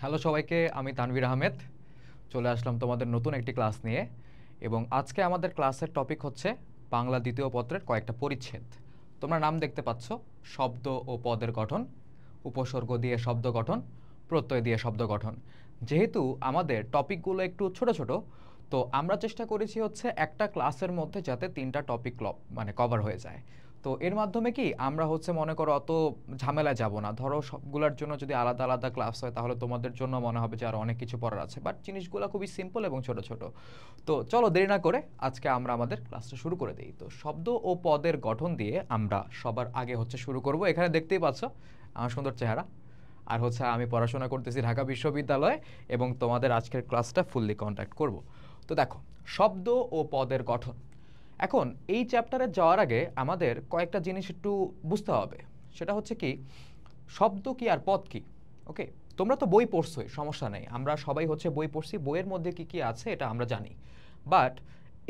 Hello সবাইকে, আমি তানভীর আহমেদ চলে আসলাম তোমাদের নতুন একটি ক্লাস নিয়ে। এবং আজকে আমাদের ক্লাসের টপিক হচ্ছে বাংলা দ্বিতীয় পত্রের কয়েকটা পরিচ্ছেদ। তোমরা নাম দেখতে পাচ্ছ, শব্দ ও পদের গঠন, উপসর্গ দিয়ে শব্দ গঠন, প্রত্যয় দিয়ে শব্দ গঠন। যেহেতু আমাদের টপিকগুলো একটু ছোট ছোট, তো আমরা চেষ্টা করেছি হচ্ছে একটা ক্লাসের মধ্যে যাতে 3টা টপিক কভার হয়ে যায়। তো এর মাধ্যমে কি আমরা হচ্ছে মনে করো অত ঝামেলায় যাব না। ধরো সবগুলোর জন্য যদি আলাদা আলাদা ক্লাস হয় তাহলে তোমাদের জন্য মনে হবে যে আর অনেক কিছু পড়ার আছে, বাট জিনিসগুলো খুবই সিম্পল এবং ছোট ছোট। তো চলো দেরি না করে আজকে আমরা আমাদের ক্লাসটা শুরু করে দিই। তো শব্দ ও পদের গঠন দিয়ে আমরা সবার আগে হচ্ছে শুরু করব। এখানে দেখতেই পাচ্ছ আমার সুন্দর চেহারা, আর হচ্ছে আমি পড়াশোনা করতেছি ঢাকা বিশ্ববিদ্যালয়ে এবং তোমাদের আজকের ক্লাসটা ফুললি কন্ট্যাক্ট করব। তো দেখো, শব্দ ও পদের গঠন। এখন এই চ্যাপ্টারে যাওয়ার আগে আমাদের কয়েকটা জিনিস একটু বুঝতে হবে। সেটা হচ্ছে কি, শব্দ কি আর পদ কি। ওকে, তোমরা তো বই পড়ছোই, সমস্যা নেই, আমরা সবাই হচ্ছে বই পড়ছি, বইয়ের মধ্যে কি কি আছে এটা আমরা জানি। বাট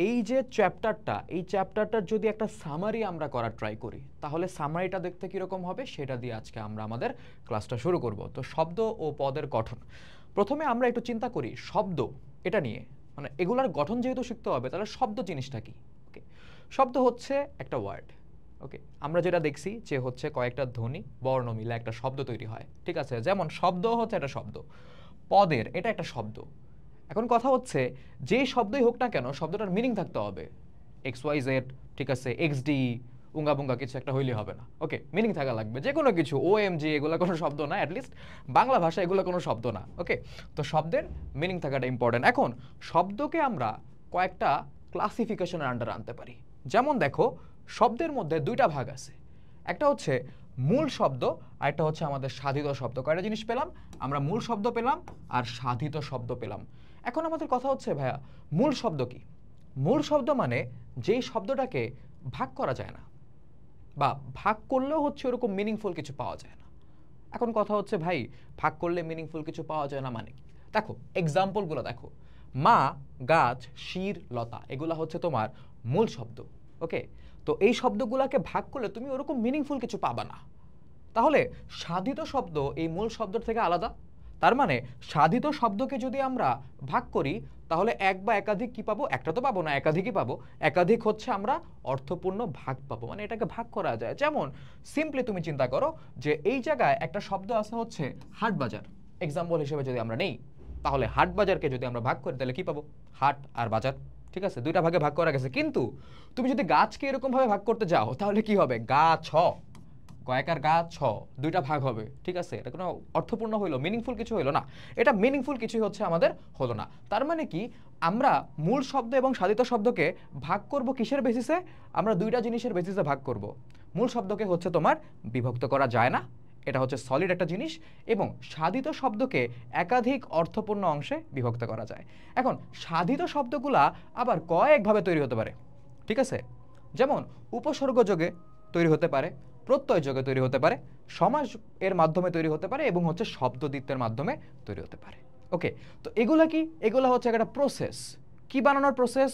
এই যে চ্যাপ্টারটার যদি একটা সামারি আমরা করার ট্রাই করি, তাহলে সামারিটা দেখতে কীরকম হবে সেটা দিয়ে আজকে আমরা আমাদের ক্লাসটা শুরু করব। তো শব্দ ও পদের গঠন, প্রথমে আমরা একটু চিন্তা করি শব্দ এটা নিয়ে। মানে এগুলার গঠন যেহেতু শিখতে হবে, তাহলে শব্দ জিনিসটা কি। ওকে, শব্দ হচ্ছে একটা ওয়ার্ড। ওকে, আমরা যেটা দেখছি যে হচ্ছে কয়েকটা ধ্বনি বর্ণ মিলে একটা শব্দ তৈরি হয়, ঠিক আছে। যেমন শব্দ হচ্ছে একটা শব্দ, পদের এটা একটা শব্দ। এখন কথা হচ্ছে যেই শব্দই হোক না কেন শব্দটার মিনিং থাকতে হবে। এক্স ওয়াই জেড, ঠিক আছে, এক্স ডি উঙ্গা বুঙ্গা কিছু একটা হইলে হবে না। ওকে, মিনিং থাকা লাগবে। যে কোনো কিছু ও এম জি এগুলো কোনো শব্দ না, অ্যাটলিস্ট বাংলা ভাষা এগুলো কোনো শব্দ না। ওকে, তো শব্দের মিনিং থাকাটা ইম্পর্টেন্ট। এখন শব্দকে আমরা কয়েকটা ক্লাসিফিকেশনের আন্ডারে আনতে পারি। যেমন দেখো, শব্দের মধ্যে দুইটা ভাগ আছে, একটা হচ্ছে মূল শব্দ আর একটা হচ্ছে আমাদের সাধিত শব্দ। কয়টা জিনিস পেলাম আমরা? মূল শব্দ পেলাম আর সাধিত শব্দ পেলাম। এখন আমাদের কথা হচ্ছে ভাইয়া, মূল শব্দ কি? মূল শব্দ মানে যেই শব্দটাকে ভাগ করা যায় না, বা ভাগ করলেও হচ্ছে ওরকম মিনিংফুল কিছু পাওয়া যায় না। এখন কথা হচ্ছে ভাই, ভাগ করলে মিনিংফুল কিছু পাওয়া যায় না মানে কি? দেখো এক্সাম্পলগুলো দেখো, মা, গাছ, শির, লতা, এগুলা হচ্ছে তোমার মূল শব্দ। ওকে, তো এই শব্দগুলোকে ভাগ করলে তুমি ওরকম মিনিংফুল কিছু পাবা না। তাহলে সাধিত শব্দ এই মূল শব্দ থেকে আলাদা। তার মানে সাধিত শব্দকে যদি আমরা ভাগ করি তাহলে এক বা একাধিক কি পাবো? একটা তো পাবো না, একাধিকই পাবো। একাধিক হচ্ছে আমরা অর্থপূর্ণ ভাগ পাবো, মানে এটাকে ভাগ করা যায়। যেমন সিম্পলি তুমি চিন্তা করো যে এই জায়গায় একটা শব্দ আছে হচ্ছে হাট বাজার, এক্সাম্পল হিসেবে যদি আমরা নেই, তাহলে হাট বাজারকে যদি আমরা ভাগ করি তাহলে কি পাবো? হাট আর বাজার, ঠিক আছে, দুইটা ভাগে ভাগ করা গেছে। কিন্তু তুমি যদি গাছকে এরকম ভাবে ভাগ করতে যাও তাহলে কি হবে? গা ছ, কয়েকার গা ছ, দুইটা ভাগ হবে, ঠিক আছে। এটা কোনো অর্থপূর্ণ হইলো, মিনিংফুল কিছু হইলো না। এটা মিনিংফুল কিছুই হচ্ছে আমাদের হলো না। তার মানে কি, আমরা মূল শব্দ এবং সাধিত শব্দকে ভাগ করব কিসের বেসিসে? আমরা দুইটা জিনিসের বেসিসে ভাগ করব। মূল শব্দকে হচ্ছে তোমার বিভক্ত করা যায় না, এটা হচ্ছে সলিড একটা জিনিস, এবং সাধিত শব্দকে একাধিক অর্থপূর্ণ অংশে বিভক্ত করা যায়। এখন সাধিত শব্দগুলা আবার কয়েকভাবে তৈরি হতে পারে, ঠিক আছে। যেমন উপসর্গ যোগে তৈরি হতে পারে, প্রত্যয় যোগে তৈরি হতে পারে, সমাস এর মাধ্যমে তৈরি হতে পারে, এবং হচ্ছে শব্দদ্বিত্বের মাধ্যমে তৈরি হতে পারে। ওকে, তো এগুলা কি? এগুলা হচ্ছে একটা প্রসেস। কি বানানোর প্রসেস?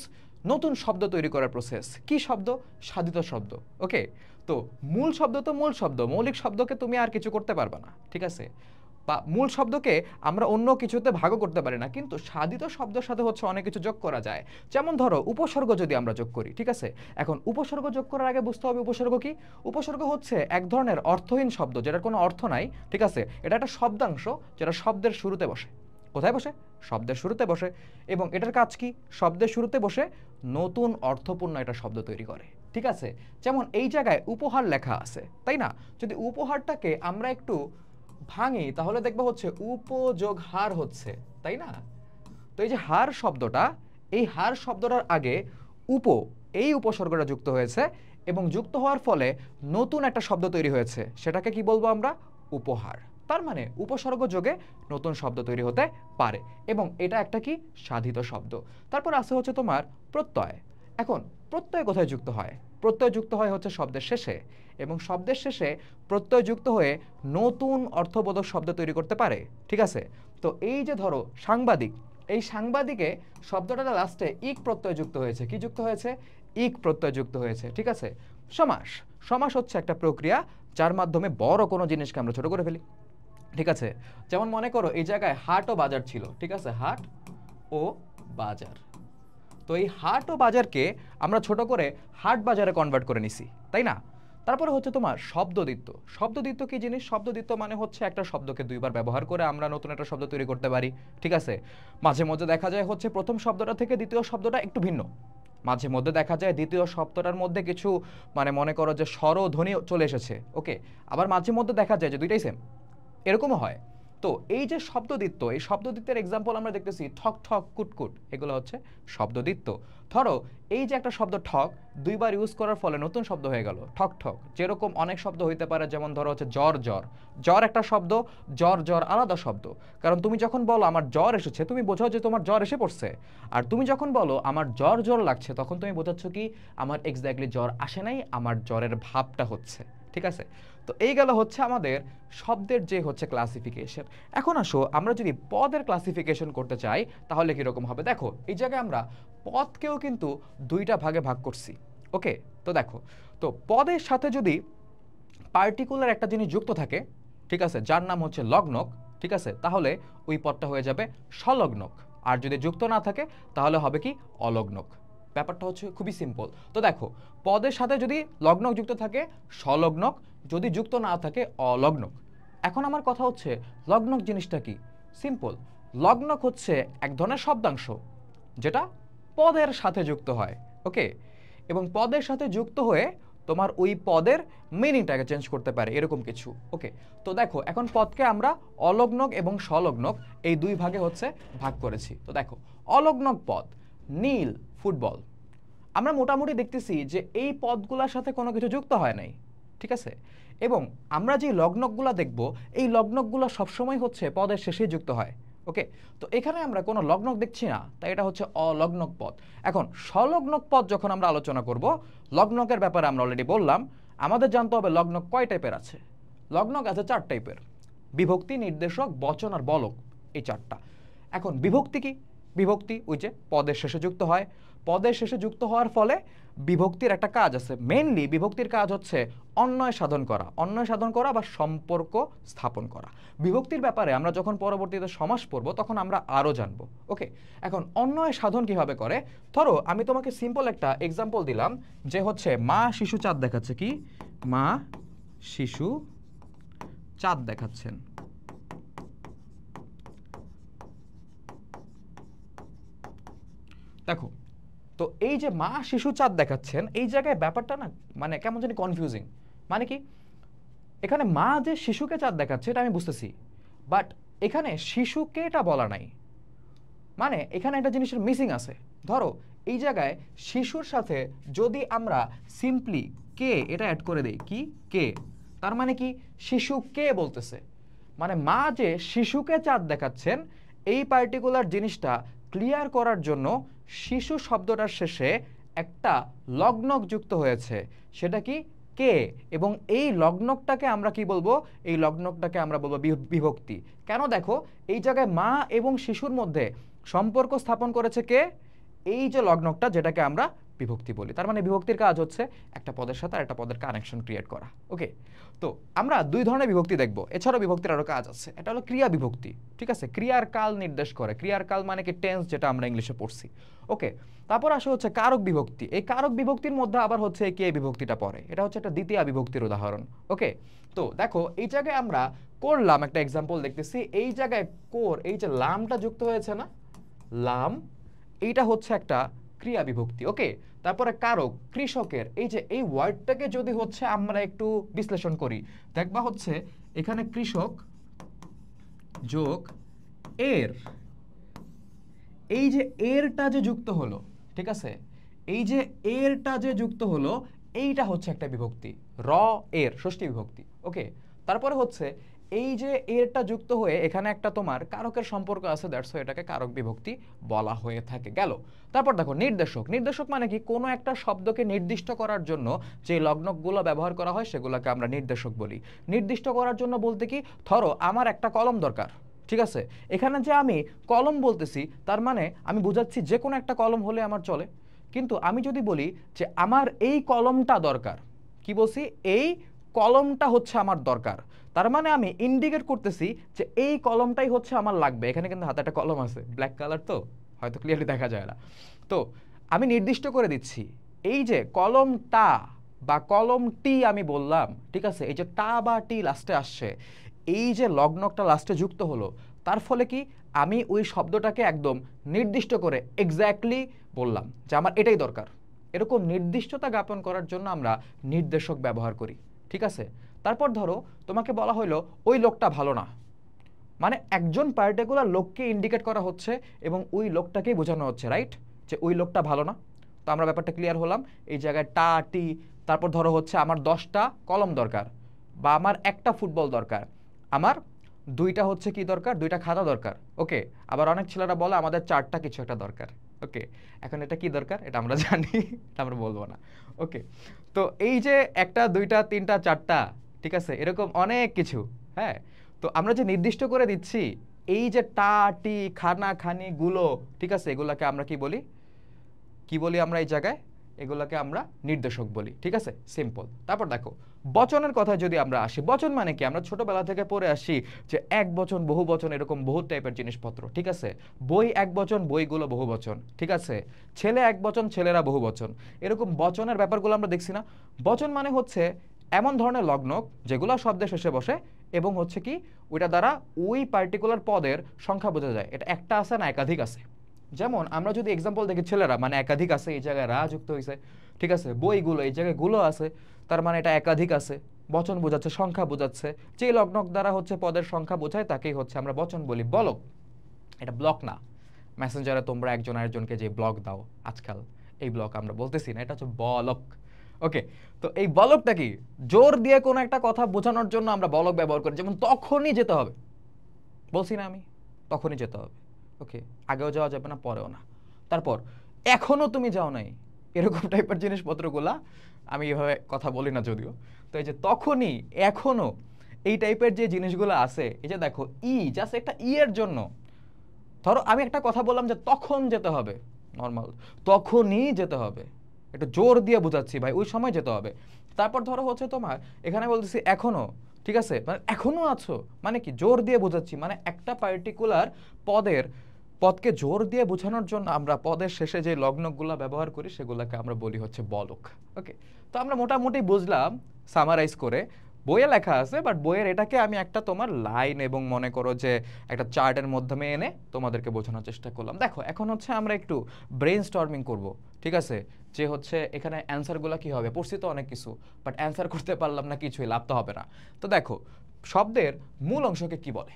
নতুন শব্দ তৈরি করার প্রসেস। কি শব্দ? সাধিত শব্দ। ওকে, তো মূল শব্দ তো মূল শব্দ, মৌলিক শব্দকে তুমি আর কিছু করতে পারবে না, ঠিক আছে। বা মূল শব্দকে আমরা অন্য কিছুতে ভাগও করতে পারি না, কিন্তু সাধিত শব্দের সাথে হচ্ছে অনেক কিছু যোগ করা যায়। যেমন ধরো উপসর্গ যদি আমরা যোগ করি, ঠিক আছে। এখন উপসর্গ যোগ করার আগে বুঝতে হবে উপসর্গ কি। উপসর্গ হচ্ছে এক ধরনের অর্থহীন শব্দ যেটার কোনো অর্থ নাই, ঠিক আছে। এটা একটা শব্দাংশ যেটা শব্দের শুরুতে বসে। কোথায় বসে? শব্দের শুরুতে বসে। এবং এটার কাজ কি? শব্দের শুরুতে বসে নতুন অর্থপূর্ণ একটা শব্দ তৈরি করে, ঠিক আছে। যেমন এই জায়গায় উপহার লেখা আছে, তাই না? যদি উপহারটাকে আমরা একটু ভাঙি তাহলে দেখবো হচ্ছে উপযোগ হার হচ্ছে, তাই না? তো এই যে হার শব্দটা, এই হার শব্দটার আগে উপ, এই উপসর্গটা যুক্ত হয়েছে, এবং যুক্ত হওয়ার ফলে নতুন একটা শব্দ তৈরি হয়েছে, সেটাকে কি বলবো আমরা? উপহার। তার মানে উপসর্গ যোগে নতুন শব্দ তৈরি হতে পারে, এবং এটা একটা কি? সাধিত শব্দ। তারপর আছে হচ্ছে তোমার প্রত্যয়। এখন প্রত্যয় কোথায় যুক্ত হয়? প্রত্যয় যুক্ত হয় হচ্ছে শব্দের শেষে, এবং শব্দের শেষে প্রত্যয় যুক্ত হয়ে নতুন অর্থবোধক শব্দ তৈরি করতে পারে, ঠিক আছে। তো এই যে ধরো সাংবাদিক, এই সাংবাদিকে শব্দটা লাস্টে ইক প্রত্যয় যুক্ত হয়েছে। কি যুক্ত হয়েছে? ইক প্রত্যয় যুক্ত হয়েছে, ঠিক আছে। সমাস, সমাস হচ্ছে একটা প্রক্রিয়া যার মাধ্যমে বড় কোনো জিনিসকে আমরা ছোট করে ফেলি। ঠিক আছে, যেমন মনে করো এই জায়গায় হাট ও বাজার ছিল, ঠিক আছে, হাট ও বাজার। তো এই হাট ও বাজারকে আমরা ছোট করে হাট বাজারে কনভার্ট করে নিছি, তাই না? তারপরে হচ্ছে তোমার শব্দদ্বিত্ব। শব্দদ্বিত্ব কি জিনিস? শব্দদ্বিত্ব মানে হচ্ছে একটা শব্দকে দুইবার ব্যবহার করে আমরা নতুন একটা শব্দ তৈরি করতে পারি, ঠিক আছে। মাঝে মধ্যে দেখা যায় হচ্ছে প্রথম শব্দটা থেকে দ্বিতীয় শব্দটা একটু ভিন্ন, মাঝে মধ্যে দেখা যায় দ্বিতীয় শব্দটার মধ্যে কিছু মানে মনে করো যে স্বর ও ধ্বনি চলে এসেছে, ওকে। আবার মাঝে মধ্যে দেখা যায় যে দুইটাই সেম, এরকমও হয়। তো এই যে শব্দদ্বিত্ব, এই শব্দদ্বিত্বের এক্সাম্পল আমরা দেখতেছি ঠক ঠক কুটকুট, এগুলো হচ্ছে শব্দদ্বিত্ব। ধরো এই যে একটা শব্দ ঠক দুইবার ইউজ করার ফলে নতুন শব্দ হয়ে গেল ঠক ঠক। যেরকম অনেক শব্দ হইতে পারে, যেমন ধরো হচ্ছে জ্বর জ্বর, জ্বর একটা শব্দ, জ্বর জ্বর আলাদা শব্দ। কারণ তুমি যখন বলো আমার জ্বর এসেছে, তুমি বোঝাও যে তোমার জ্বর এসে পড়ছে। আর তুমি যখন বলো আমার জ্বর জ্বর লাগছে, তখন তুমি বোঝাচ্ছ কি আমার এক্স্যাক্টলি জ্বর আসে নাই, আমার জ্বরের ভাবটা হচ্ছে, ঠিক আছে। তো এই গেল হচ্ছে আমাদের শব্দের যে হচ্ছে ক্লাসিফিকেশন। এখন আসো আমরা যদি পদের ক্লাসিফিকেশন করতে চাই তাহলে কিরকম হবে। দেখো এই জায়গায় আমরা পদকেও কিন্তু দুইটা ভাগে ভাগ করছি, ওকে। তো দেখো, তো পদের সাথে যদি পার্টিকুলার একটা জিনিস যুক্ত থাকে, ঠিক আছে, যার নাম হচ্ছে লগ্নক, ঠিক আছে, তাহলে ওই পদটা হয়ে যাবে সলগ্নক। আর যদি যুক্ত না থাকে তাহলে হবে কি অলগ্নক। ব্যাপারটা হচ্ছে খুবই সিম্পল। তো দেখো পদের সাথে যদি লগ্নক যুক্ত থাকে সলগ্নক, যদি যুক্ত না থাকে অলগ্নক। এখন আমার কথা হচ্ছে লগ্নক জিনিসটা কি? সিম্পল, লগ্নক হচ্ছে এক ধরনের শব্দাংশ যেটা পদের সাথে যুক্ত হয়, ওকে। এবং পদের সাথে যুক্ত হয়ে তোমার ওই পদের মিনিংটাকে চেঞ্জ করতে পারে, এরকম কিছু, ওকে। তো দেখো এখন পদকে আমরা অলগ্নক এবং সলগ্নক এই দুই ভাগে হচ্ছে ভাগ করেছি। তো দেখো অলগ্নক পদ, নীল ফুটবল, আমরা মোটামুটি দেখতেছি যে এই পদগুলোর সাথে কোনো কিছু যুক্ত হয় নাই, ঠিক আছে। এবং আমরা যে লগ্নকগুলো দেখব এই লগ্নকগুলো সবসময় হচ্ছে পদের শেষে যুক্ত হয়, ওকে। তো এখানে আমরা কোনো লগ্নক দেখছি না, তাই এটা হচ্ছে অলগ্নক পদ। এখন সলগ্নক পদ যখন আমরা আলোচনা করব, লগ্নকের ব্যাপারে আমরা অলরেডি বললাম, আমাদের জানতে হবে লগ্নক কয় টাইপের আছে। লগ্নক আছে 4 টাইপের, বিভক্তি, নির্দেশক, বচন আর বলক, এই 4টা। এখন বিভক্তি কি? বিভক্তি ওই যে পদের শেষে যুক্ত হয়। পদের শেষে যুক্ত হওয়ার ফলে বিভক্তির একটা কাজ আছে, মেইনলি বিভক্তির কাজ হচ্ছে অন্বয় সাধন করা, অন্বয় সাধন করা বা সম্পর্ক স্থাপন করা। বিভক্তির ব্যাপারে আমরা যখন পরবর্তীতে সমাস পড়ব তখন আমরা আরও জানবো, ওকে। এখন অন্বয় সাধন কিভাবে করে, ধরো আমি তোমাকে সিম্পল একটা এক্সাম্পল দিলাম যে হচ্ছে মা শিশু চাঁদ দেখাচ্ছে, কি মা শিশু চাঁদ দেখাচ্ছেন। দেখো তো এই যে মা শিশু চাঁদ দেখাচ্ছেন, এই জায়গায় ব্যাপারটা না মানে কেমন জানি কনফিউজিং। মানে কি, এখানে মা যে শিশুকে চাঁদ দেখাচ্ছে এটা আমি বুঝতেছি, বাট এখানে শিশুকে এটা বলা নাই, মানে এখানে একটা জিনিসের মিসিং আছে। ধরো এই জায়গায় শিশুর সাথে যদি আমরা সিম্পলি কে এটা অ্যাড করে দেই, কি কে, তার মানে কি শিশু কে বলতেছে, মানে মা যে শিশুকে চাঁদ দেখাচ্ছেন এই পার্টিকুলার জিনিসটা ক্লিয়ার করার জন্য শিশু শব্দটার শেষে একটা লগ্নক যুক্ত হয়েছে, সেটা কি কে। এবং এই লগ্নকটাকে আমরা কি বলবো? এই লগ্নকটাকে আমরা বলবো বিভক্তি। কেন? দেখো এই জায়গায় মা এবং শিশুর মধ্যে সম্পর্ক স্থাপন করেছে কে? এই যে লগ্নকটা, যেটাকে আমরা বিভক্তি বলি। তার মানে বিভক্তির কাজ হচ্ছে একটা পদের সাথে আরেকটা পদের কানেকশন ক্রিয়েট করা, ওকে। তো আমরা দুই ধরনের বিভক্তি দেখব, এছাড়াও বিভক্তির আরও কাজ আছে। এটা হলো ক্রিয়া বিভক্তি, ঠিক আছে, ক্রিয়ার কাল নির্দেশ করে। ক্রিয়ার কাল মানে কি টেন্স, যেটা আমরা ইংলিশে পড়ছি, ওকে। তারপর আসে হচ্ছে কারক বিভক্তি। এই কারক বিভক্তির মধ্যে আবার হচ্ছে কে বিভক্তিটা পড়ে, এটা হচ্ছে একটা দ্বিতীয় বিভক্তির উদাহরণ, ওকে। তো দেখো এই জায়গায় আমরা করলাম একটা এক্সাম্পল দেখতেছি, এই জায়গায় কোর, এই যে লামটা যুক্ত হয়েছে না, লাম, এইটা হচ্ছে একটা ক্রিয়া বিভক্তি, ওকে। তারপরে কারক, কৃষকের, এই যে এই ওয়ার্ডটাকে যদি হচ্ছে আমরা একটু বিশ্লেষণ করি, দেখবা হচ্ছে এখানে কৃষক যোগ এর, এই যে এরটা যে যুক্ত হলো, ঠিক আছে, এই যে এরটা যে যুক্ত হলো এইটা হচ্ছে একটা বিভক্তি, র এর ষষ্ঠী বিভক্তি, ওকে। তারপরে হচ্ছে এই যে এরটা যুক্ত হয়ে এখানে একটা তোমার কারকের সম্পর্ক আছে, দ্যাটস হোয়াই এটাকে কারক বিভক্তি বলা হয়ে থাকে, গেল। তারপর দেখো নির্দেশক। নির্দেশক মানে কি, কোনো একটা শব্দকে নির্দিষ্ট করার জন্য যে লগ্নকগুলো ব্যবহার করা হয় সেগুলোকে আমরা নির্দেশক বলি। নির্দিষ্ট করার জন্য বলতে কি, ধরো আমার একটা কলম দরকার, ঠিক আছে, এখানে যে আমি কলম বলতেছি তার মানে আমি বোঝাচ্ছি যে কোনো একটা কলম হলে আমার চলে। কিন্তু আমি যদি বলি যে আমার এই কলমটা দরকার, কি বলছি, এই কলমটা হচ্ছে আমার দরকার, তার মানে আমি ইন্ডিকেট করতেছি যে এই কলমটাই হচ্ছে আমার লাগবে। এখানে কিন্তু হাতে একটা কলম আছে, ব্ল্যাক কালার, তো হয়তো ক্লিয়ারলি দেখা যায় না। তো আমি নির্দিষ্ট করে দিচ্ছি এই যে কলমটা বা কলমটি আমি বললাম, ঠিক আছে, এই যে টা বা টি লাস্টে আসছে, এই যে লগ্নকটা লাস্টে যুক্ত হলো, তার ফলে কি আমি ওই শব্দটাকে একদম নির্দিষ্ট করে এক্স্যাক্টলি বললাম যে আমার এটাই দরকার। এরকম নির্দিষ্টতা জ্ঞাপন করার জন্য আমরা নির্দেশক ব্যবহার করি, ঠিক আছে। তারপর ধরো তোমাকে বলা হলো ওই লোকটা ভালো না, মানে একজন পার্টিকুলার লোককে ইন্ডিকেট করা হচ্ছে এবং ওই লোকটাকেই বোঝানো হচ্ছে, রাইট, যে ওই লোকটা ভালো না। তো আমরা ব্যাপারটা ক্লিয়ার হলাম। এই জায়গায় টা টি, তারপর ধরো হচ্ছে আমার 10টা কলম দরকার, বা আমার একটা ফুটবল দরকার, আমার 2টা হচ্ছে কি দরকার, 2টা খাতা দরকার, ওকে। আবার অনেক ছেলেরা বলে আমাদের 4টা কিছু একটা দরকার, ওকে। এখন এটা কি দরকার এটা আমরা জানি, এটা আমরা বলবো না, ওকে। তো এই যে 1টা 2টা 3টা 4টা, ঠিক আছে, এরকম অনেক কিছু, হ্যাঁ। তো আমরা যে নির্দিষ্ট করে দিচ্ছি এই যে টা টি খানা খানি গুলো, ঠিক আছে, এগুলাকে আমরা কি বলি, কি বলি আমরা এই জায়গায়, এগুলোকে আমরা নির্দেশক বলি, ঠিক আছে, সিম্পল। তারপর দেখো বচনের কথা যদি আমরা আসি, বচন মানে কি, আমরা ছোটবেলা থেকে পড়ে আসি যে এক বচন বহু বচন এরকম বহু টাইপের জিনিসপত্র, ঠিক আছে। বই এক বচন, বইগুলো বহু বচন, ঠিক আছে। ছেলে এক বচন, ছেলেরা বহু বচন, এরকম বচনের ব্যাপারগুলো আমরা দেখছি না। বচন মানে হচ্ছে এমন ধরনের লগ্নক যেগুলো শব্দের শেষে বসে এবং হচ্ছে কি ওইটা দ্বারা ওই পার্টিকুলার পদের সংখ্যা বোঝা যায়, এটা একটা আছে না একাধিক আছে। যেমন আমরা যদি এক্সাম্পল দেখি ছেলেরা মানে একাধিক আছে, এই জায়গায় রা যুক্ত হয়েছে, ঠিক আছে। বইগুলো এই জায়গায় গুলো আছে, তার মানে এটা একাধিক আছে, বচন বোঝাচ্ছে, সংখ্যা বোঝাচ্ছে। যে লগ্নক দ্বারা হচ্ছে পদের সংখ্যা বোঝায় তাকেই হচ্ছে আমরা বচন বলি। বলক, এটা ব্লক না। মেসেঞ্জারে তোমরা একজন আরেকজনকে যে ব্লক দাও আজকাল, এই ব্লক আমরা বলতেছি না, এটা হচ্ছে বলক, ওকে। তো এই বলকটা কি, জোর দিয়ে কোনো একটা কথা বোঝানোর জন্য আমরা বলক ব্যবহার করি। যেমন তখনই যেতে হবে, বলছি না আমি, তখনই যেতে হবে, ওকে। আগেও যাওয়া যাবে না, পরেও না। তারপর এখনো তুমি যাও নাই, এরকম টাইপের জিনিসপত্রগুলা আমি এভাবে কথা বলি না যদিও। তো এই যে তখনই, এখনো, এই টাইপের যে জিনিসগুলো আছে, এই যে দেখো ই, জাস্ট একটা ই এর জন্য, ধরো আমি একটা কথা বললাম যে তখন যেতে হবে, নর্মাল তখনই যেতে হবে, একটু জোর দিয়ে বোঝাচ্ছি ভাই ওই সময় যেতে হবে। তারপর ধরো হচ্ছে তোমার এখানে বলতেছি এখনো, ঠিক আছে, মানে এখনো আছো মানে কি জোর দিয়ে বোঝাচ্ছি, মানে একটা পার্টিকুলার পদকে জোর দিয়ে বোঝানোর জন্য আমরা পদের শেষে যে লগ্নগুলো ব্যবহার করি সেগুলোকে আমরা বলি হচ্ছে বলক, ওকে। তো আমরা মোটামুটি বুঝলাম সামারাইজ করে, বইয়ে লেখা আছে, বাট বইয়ের এটাকে আমি একটা তোমার লাইন এবং মনে করো যে একটা চার্টের মাধ্যমে এনে তোমাদেরকে বোঝানোর চেষ্টা করলাম। দেখো এখন হচ্ছে আমরা একটু ব্রেন স্টর্মিং করবো, ঠিক আছে, যে হচ্ছে এখানে অ্যান্সারগুলো কি হবে, পড়ছি তো অনেক কিছু, বাট অ্যান্সার করতে পারলাম না, কিছুই লাভ তো হবে না। তো দেখো শব্দের মূল অংশকে কি বলে,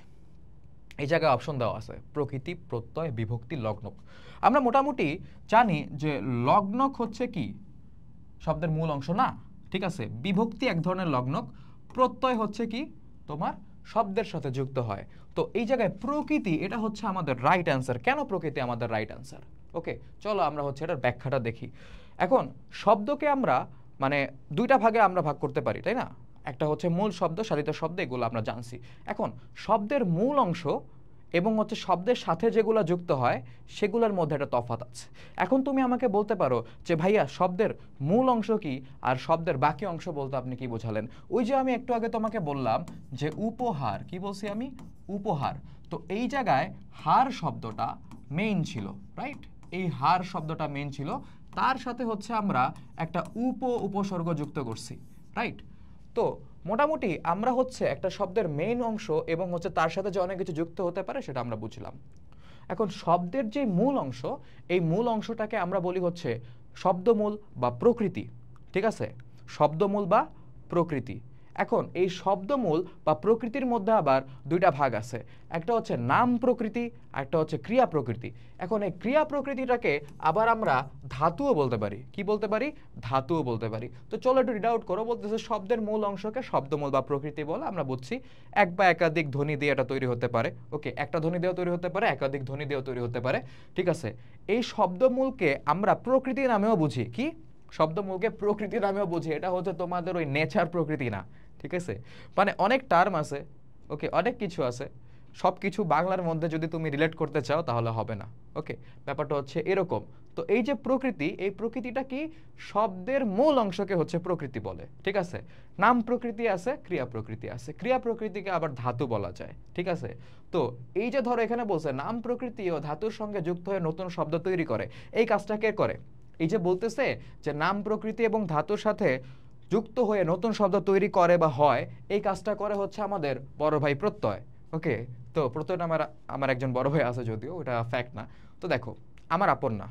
এই জায়গায় অপশন দেওয়া আছে প্রকৃতি, প্রত্যয়, বিভক্তি, লগ্নক। আমরা মোটামুটি জানি যে লগ্নক হচ্ছে কি শব্দের মূল অংশ না, ঠিক আছে। বিভক্তি এক ধরনের লগ্নক, প্রত্যয় হচ্ছে কি তোমার শব্দের সাথে যুক্ত হয়। তো এই জায়গায় প্রকৃতি এটা হচ্ছে আমাদের রাইট অ্যান্সার। কেন প্রকৃতি আমাদের রাইট অ্যান্সার, ওকে। চলো আমরা হচ্ছে এটার ব্যাখ্যাটা দেখি। এখন শব্দকে আমরা মানে 2টা ভাগে আমরা ভাগ করতে পারি, তাই না। একটা হচ্ছে মূল শব্দ, সাধিত শব্দ, এগুলো আমরা জানছি। এখন শব্দের মূল অংশ এবং হচ্ছে শব্দের সাথে যেগুলো যুক্ত হয় সেগুলোর মধ্যে একটা তফাৎ আছে। এখন তুমি আমাকে বলতে পারো যে ভাইয়া শব্দের মূল অংশ কি আর শব্দের বাকি অংশ বলতে আপনি কি বোঝালেন। ওই যে আমি একটু আগে তোমাকে বললাম যে উপহার, কি বলছি আমি, উপহার। তো এই জায়গায় হার শব্দটা মেইন ছিল, রাইট, এই হার শব্দটা মেইন ছিল, তার সাথে হচ্ছে আমরা একটা উপসর্গ যুক্ত করছি, রাইট। তো মোটামুটি আমরা হচ্ছে একটা শব্দের মেইন অংশ এবং হচ্ছে তার সাথে যে অনেক কিছু যুক্ত হতে পারে সেটা আমরা বুঝলাম। এখন শব্দের যে মূল অংশ, এই মূল অংশটাকে আমরা বলি হচ্ছে শব্দমূল বা প্রকৃতি, ঠিক আছে, শব্দমূল বা প্রকৃতি। এখন এই শব্দমূল বা প্রকৃতির মধ্যে আবার 2টা ভাগ আছে, একটা হচ্ছে নাম প্রকৃতি, একটা হচ্ছে ক্রিয়া প্রকৃতি। এখন এই ক্রিয়া প্রকৃতিটাকে আবার আমরা ধাতুও বলতে পারি, কি বলতে পারি, ধাতুও বলতে পারি। তো চলো একটু রিড আউট করো, বলতেছে শব্দের মূল অংশকে শব্দমূল বা প্রকৃতি বলে। আমরা বুঝছি এক বা একাধিক ধ্বনি দিয়ে এটা তৈরি হতে পারে, ওকে, একটা ধ্বনি দিয়েও তৈরি হতে পারে, একাধিক ধ্বনি দিয়েও তৈরি হতে পারে, ঠিক আছে। এই শব্দমূলকে আমরা প্রকৃতি নামেও বুঝি, কি শব্দমূলকে প্রকৃতি নামেও বুঝি, এটা হচ্ছে তোমাদের ওই নেচার প্রকৃতি না, ঠিক আছে। মানে অনেক টার্ম আছে, ওকে, অনেক কিছু আছে, সব কিছু বাংলার মধ্যে যদি তুমি রিলেট করতে চাও তাহলে হবে না। ওকে, ব্যাপারটা হচ্ছে এরকম। তো এই যে প্রকৃতি, এই প্রকৃতিটা কি শব্দের মূল অংশকে হচ্ছে প্রকৃতি বলে, ঠিক আছে। নাম প্রকৃতি আছে, ক্রিয়া প্রকৃতি আছে, ক্রিয়া প্রকৃতিকে আবার ধাতু বলা যায়, ঠিক আছে। তো এই যে ধরো এখানে বলছে নাম প্রকৃতি ও ধাতুর সঙ্গে যুক্ত হয়ে নতুন শব্দ তৈরি করে, এই কাজটা কে করে? এই যে বলতেছে যে নাম প্রকৃতি এবং ধাতুর সাথে যুক্ত হয়ে নতুন শব্দ তৈরি করে বা হয়, এই কাজটা করে হচ্ছে আমাদের বড় ভাই প্রত্যয়। ওকে, তো প্রত্যয়টা আমার একজন বড় ভাই আছে, যদিও ওটা ফ্যাক্ট না। তো দেখো, আমার আপন না,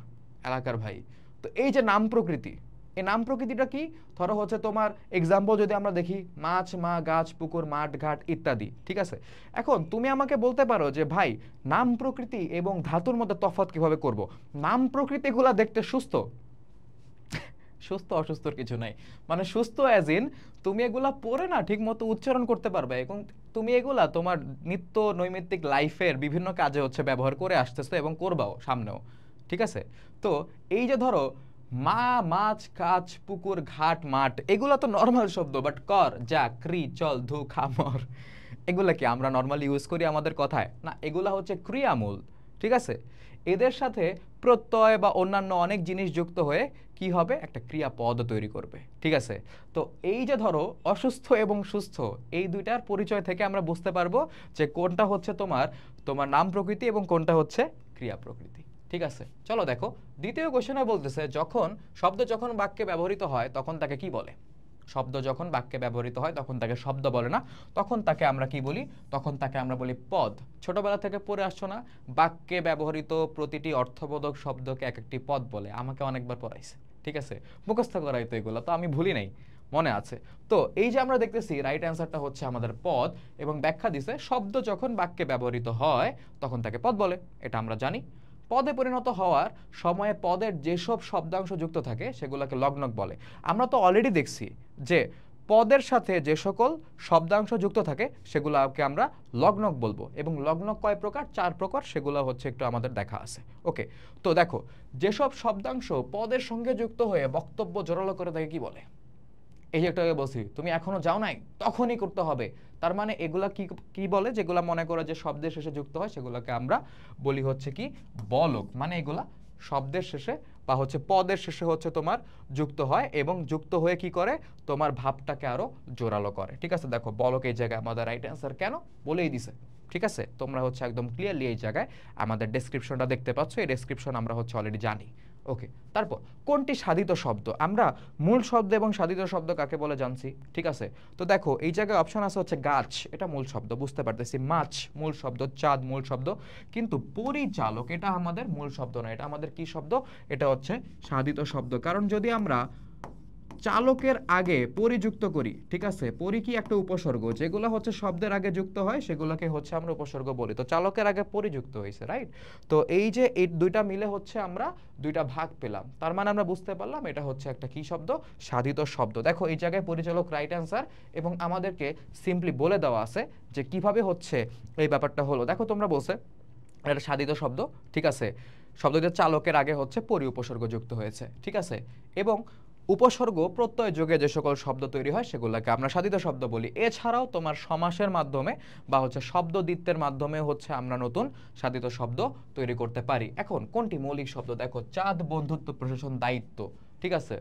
এলাকার ভাই। তো এই যে নাম প্রকৃতি, এই নাম প্রকৃতিটা কি? ধরো হচ্ছে তোমার এক্সাম্পল যদি আমরা দেখি, মাছ, মা, গাছ, পুকুর, মাঠ, ঘাট ইত্যাদি, ঠিক আছে। এখন তুমি আমাকে বলতে পারো যে ভাই নাম প্রকৃতি এবং ধাতুর মধ্যে তফাৎ কিভাবে করব? নাম প্রকৃতিগুলা দেখতে সুস্থ, সুস্থ অসুস্থর কিছু নাই। মানে সুস্থ অ্যাজ ইন তুমি এগুলা পড়ে না ঠিক মতো উচ্চারণ করতে পারবে, এবং তুমি এগুলা তোমার নিত্য নৈমিত্তিক লাইফের বিভিন্ন কাজে হচ্ছে ব্যবহার করে আসতেছো এবং করবাও সামনেও, ঠিক আছে। তো এই যে ধরো মা, মাছ, কাছ, পুকুর, ঘাট, মাঠ, এগুলা তো নর্মাল শব্দ, বাট কর, যা, ক্রি, চল, ধু, খামর, এগুলা কি আমরা নর্মালি ইউজ করি আমাদের কথায়? না, এগুলা হচ্ছে ক্রিয়ামূল, ঠিক আছে। এদের সাথে প্রত্যয় বা অন্যান্য অনেক জিনিস যুক্ত হয়ে কি হবে? একটা ক্রিয়াপদ তৈরি করবে, ঠিক আছে। তো এই যে ধরো অসুস্থ এবং সুস্থ, এই দুইটার পরিচয় থেকে আমরা বুঝতে পারবো যে কোনটা হচ্ছে তোমার তোমার নাম প্রকৃতি এবং কোনটা হচ্ছে ক্রিয়া প্রকৃতি, ঠিক আছে। চলো দেখো, দ্বিতীয় কোশ্চেনে বলতেছে শব্দ যখন বাক্যে ব্যবহৃত হয় তখন তাকে কি বলে? শব্দ যখন বাক্যে ব্যবহৃত হয় তখন তাকে শব্দ বলে না, তখন তাকে আমরা কি বলি? তখন তাকে আমরা বলি পদ। ছোটবেলা থেকে পড়ে আসছো না, বাক্যে ব্যবহৃত প্রতিটি অর্থবোধক শব্দকে এক একটি পদ বলে, আমাকে অনেকবার পড়াইছে, ঠিক আছে। মুখস্থ করাই তো এগুলো, তো আমি ভুলি নাই, মনে আছে। তো এই যে আমরা দেখতেছি রাইট অ্যান্সারটা হচ্ছে আমাদের পদ, এবং ব্যাখ্যা দিছে শব্দ যখন বাক্যে ব্যবহৃত হয় তখন তাকে পদ বলে, এটা আমরা জানি। পদে পরিণত হওয়ার সময়ে পদের যেসব শব্দাংশ যুক্ত থাকে সেগুলোকে লগ্নক বলে। আমরা তো অলরেডি দেখছি যে পদের সাথে যে সকল শব্দাংশ যুক্ত থাকে সেগুলোকে আমরা লগ্নক বলবো, এবং লগ্নক কয় প্রকার? 4 প্রকার, সেগুলো হচ্ছে একটু আমাদের দেখা আছে। ওকে, তো দেখো, যেসব শব্দাংশ পদের সঙ্গে যুক্ত হয়ে বক্তব্য জোরালো করে তাকে কি বলে? এই যে একটু আগে বলছি, তুমি এখনো যাও নাই, তখনই করতে হবে। তার মানে এগুলা কি কি বলে? যেগুলা মনে করো যে শব্দের শেষে যুক্ত হয় সেগুলোকে আমরা বলি হচ্ছে কি বলক। মানে এগুলা শব্দের শেষে বা হচ্ছে পদের শেষে হচ্ছে তোমার যুক্ত হয়, এবং যুক্ত হয়ে কি করে? তোমার ভাবটাকে আরো জোরালো করে, ঠিক আছে। দেখো বলক এই জায়গায় আমাদের রাইট অ্যান্সার কেন বলেই দিছে, ঠিক আছে। তোমরা হচ্ছে একদম ক্লিয়ারলি এই জায়গায় আমাদের ডেসক্রিপশনটা দেখতে পাচ্ছ, এই ডেসক্রিপশন আমরা হচ্ছে অলরেডি জানি। ওকে, তারপর কোনটি সাধিত শব্দ? আমরা মূল শব্দ এবং সাধিত শব্দ কাকে বলে জানছি, ঠিক আছে। তো দেখো এই জায়গায় অপশন আছে হচ্ছে গাছ, এটা মূল শব্দ, বুঝতে পারতেছি। মাছ মূল শব্দ, চাঁদ মূল শব্দ, কিন্তু পরিচালক এটা আমাদের মূল শব্দ না, এটা আমাদের কি শব্দ? এটা হচ্ছে সাধিত শব্দ। কারণ যদি আমরা চালকের আগে পরিযুক্ত করি, ঠিক আছে, পরি কি একটা উপসর্গ, যেগুলো হচ্ছে শব্দের আগে যুক্ত হয় সেগুলোকে হচ্ছে আমরা উপসর্গ বলি। তো চালকের আগে পরিযুক্ত হয়েছে, রাইট। তো এই যে এই দুইটা মিলে হচ্ছে আমরা দুইটা ভাগ পেলাম, তার মানে আমরা বুঝতে পারলাম এটা হচ্ছে একটা কি শব্দ? সাধিত শব্দ। দেখো এই জায়গায় পরিচালক রাইট অ্যান্সার, এবং আমাদেরকে সিম্পলি বলে দেওয়া আছে যে কিভাবে হচ্ছে এই ব্যাপারটা হলো। দেখো তোমরা বলছে এটা সাধিত শব্দ, ঠিক আছে। শব্দটির চালকের আগে হচ্ছে পরি উপসর্গ যুক্ত হয়েছে, ঠিক আছে। এবং উপসর্গ প্রত্যয় যোগে যে সকল শব্দ তৈরি হয় সেগুলোকে আমরা সাধিত শব্দ বলি। এছাড়াও তোমার সমাসের মাধ্যমে বা হচ্ছে শব্দদ্বিত্বের মাধ্যমে হচ্ছে আমরা নতুন সাধিত শব্দ তৈরি করতে পারি। এখন কোনটি মৌলিক শব্দ? দেখো চাঁদ, বন্ধুত্ব, প্রশাসন, দায়িত্ব, ঠিক আছে।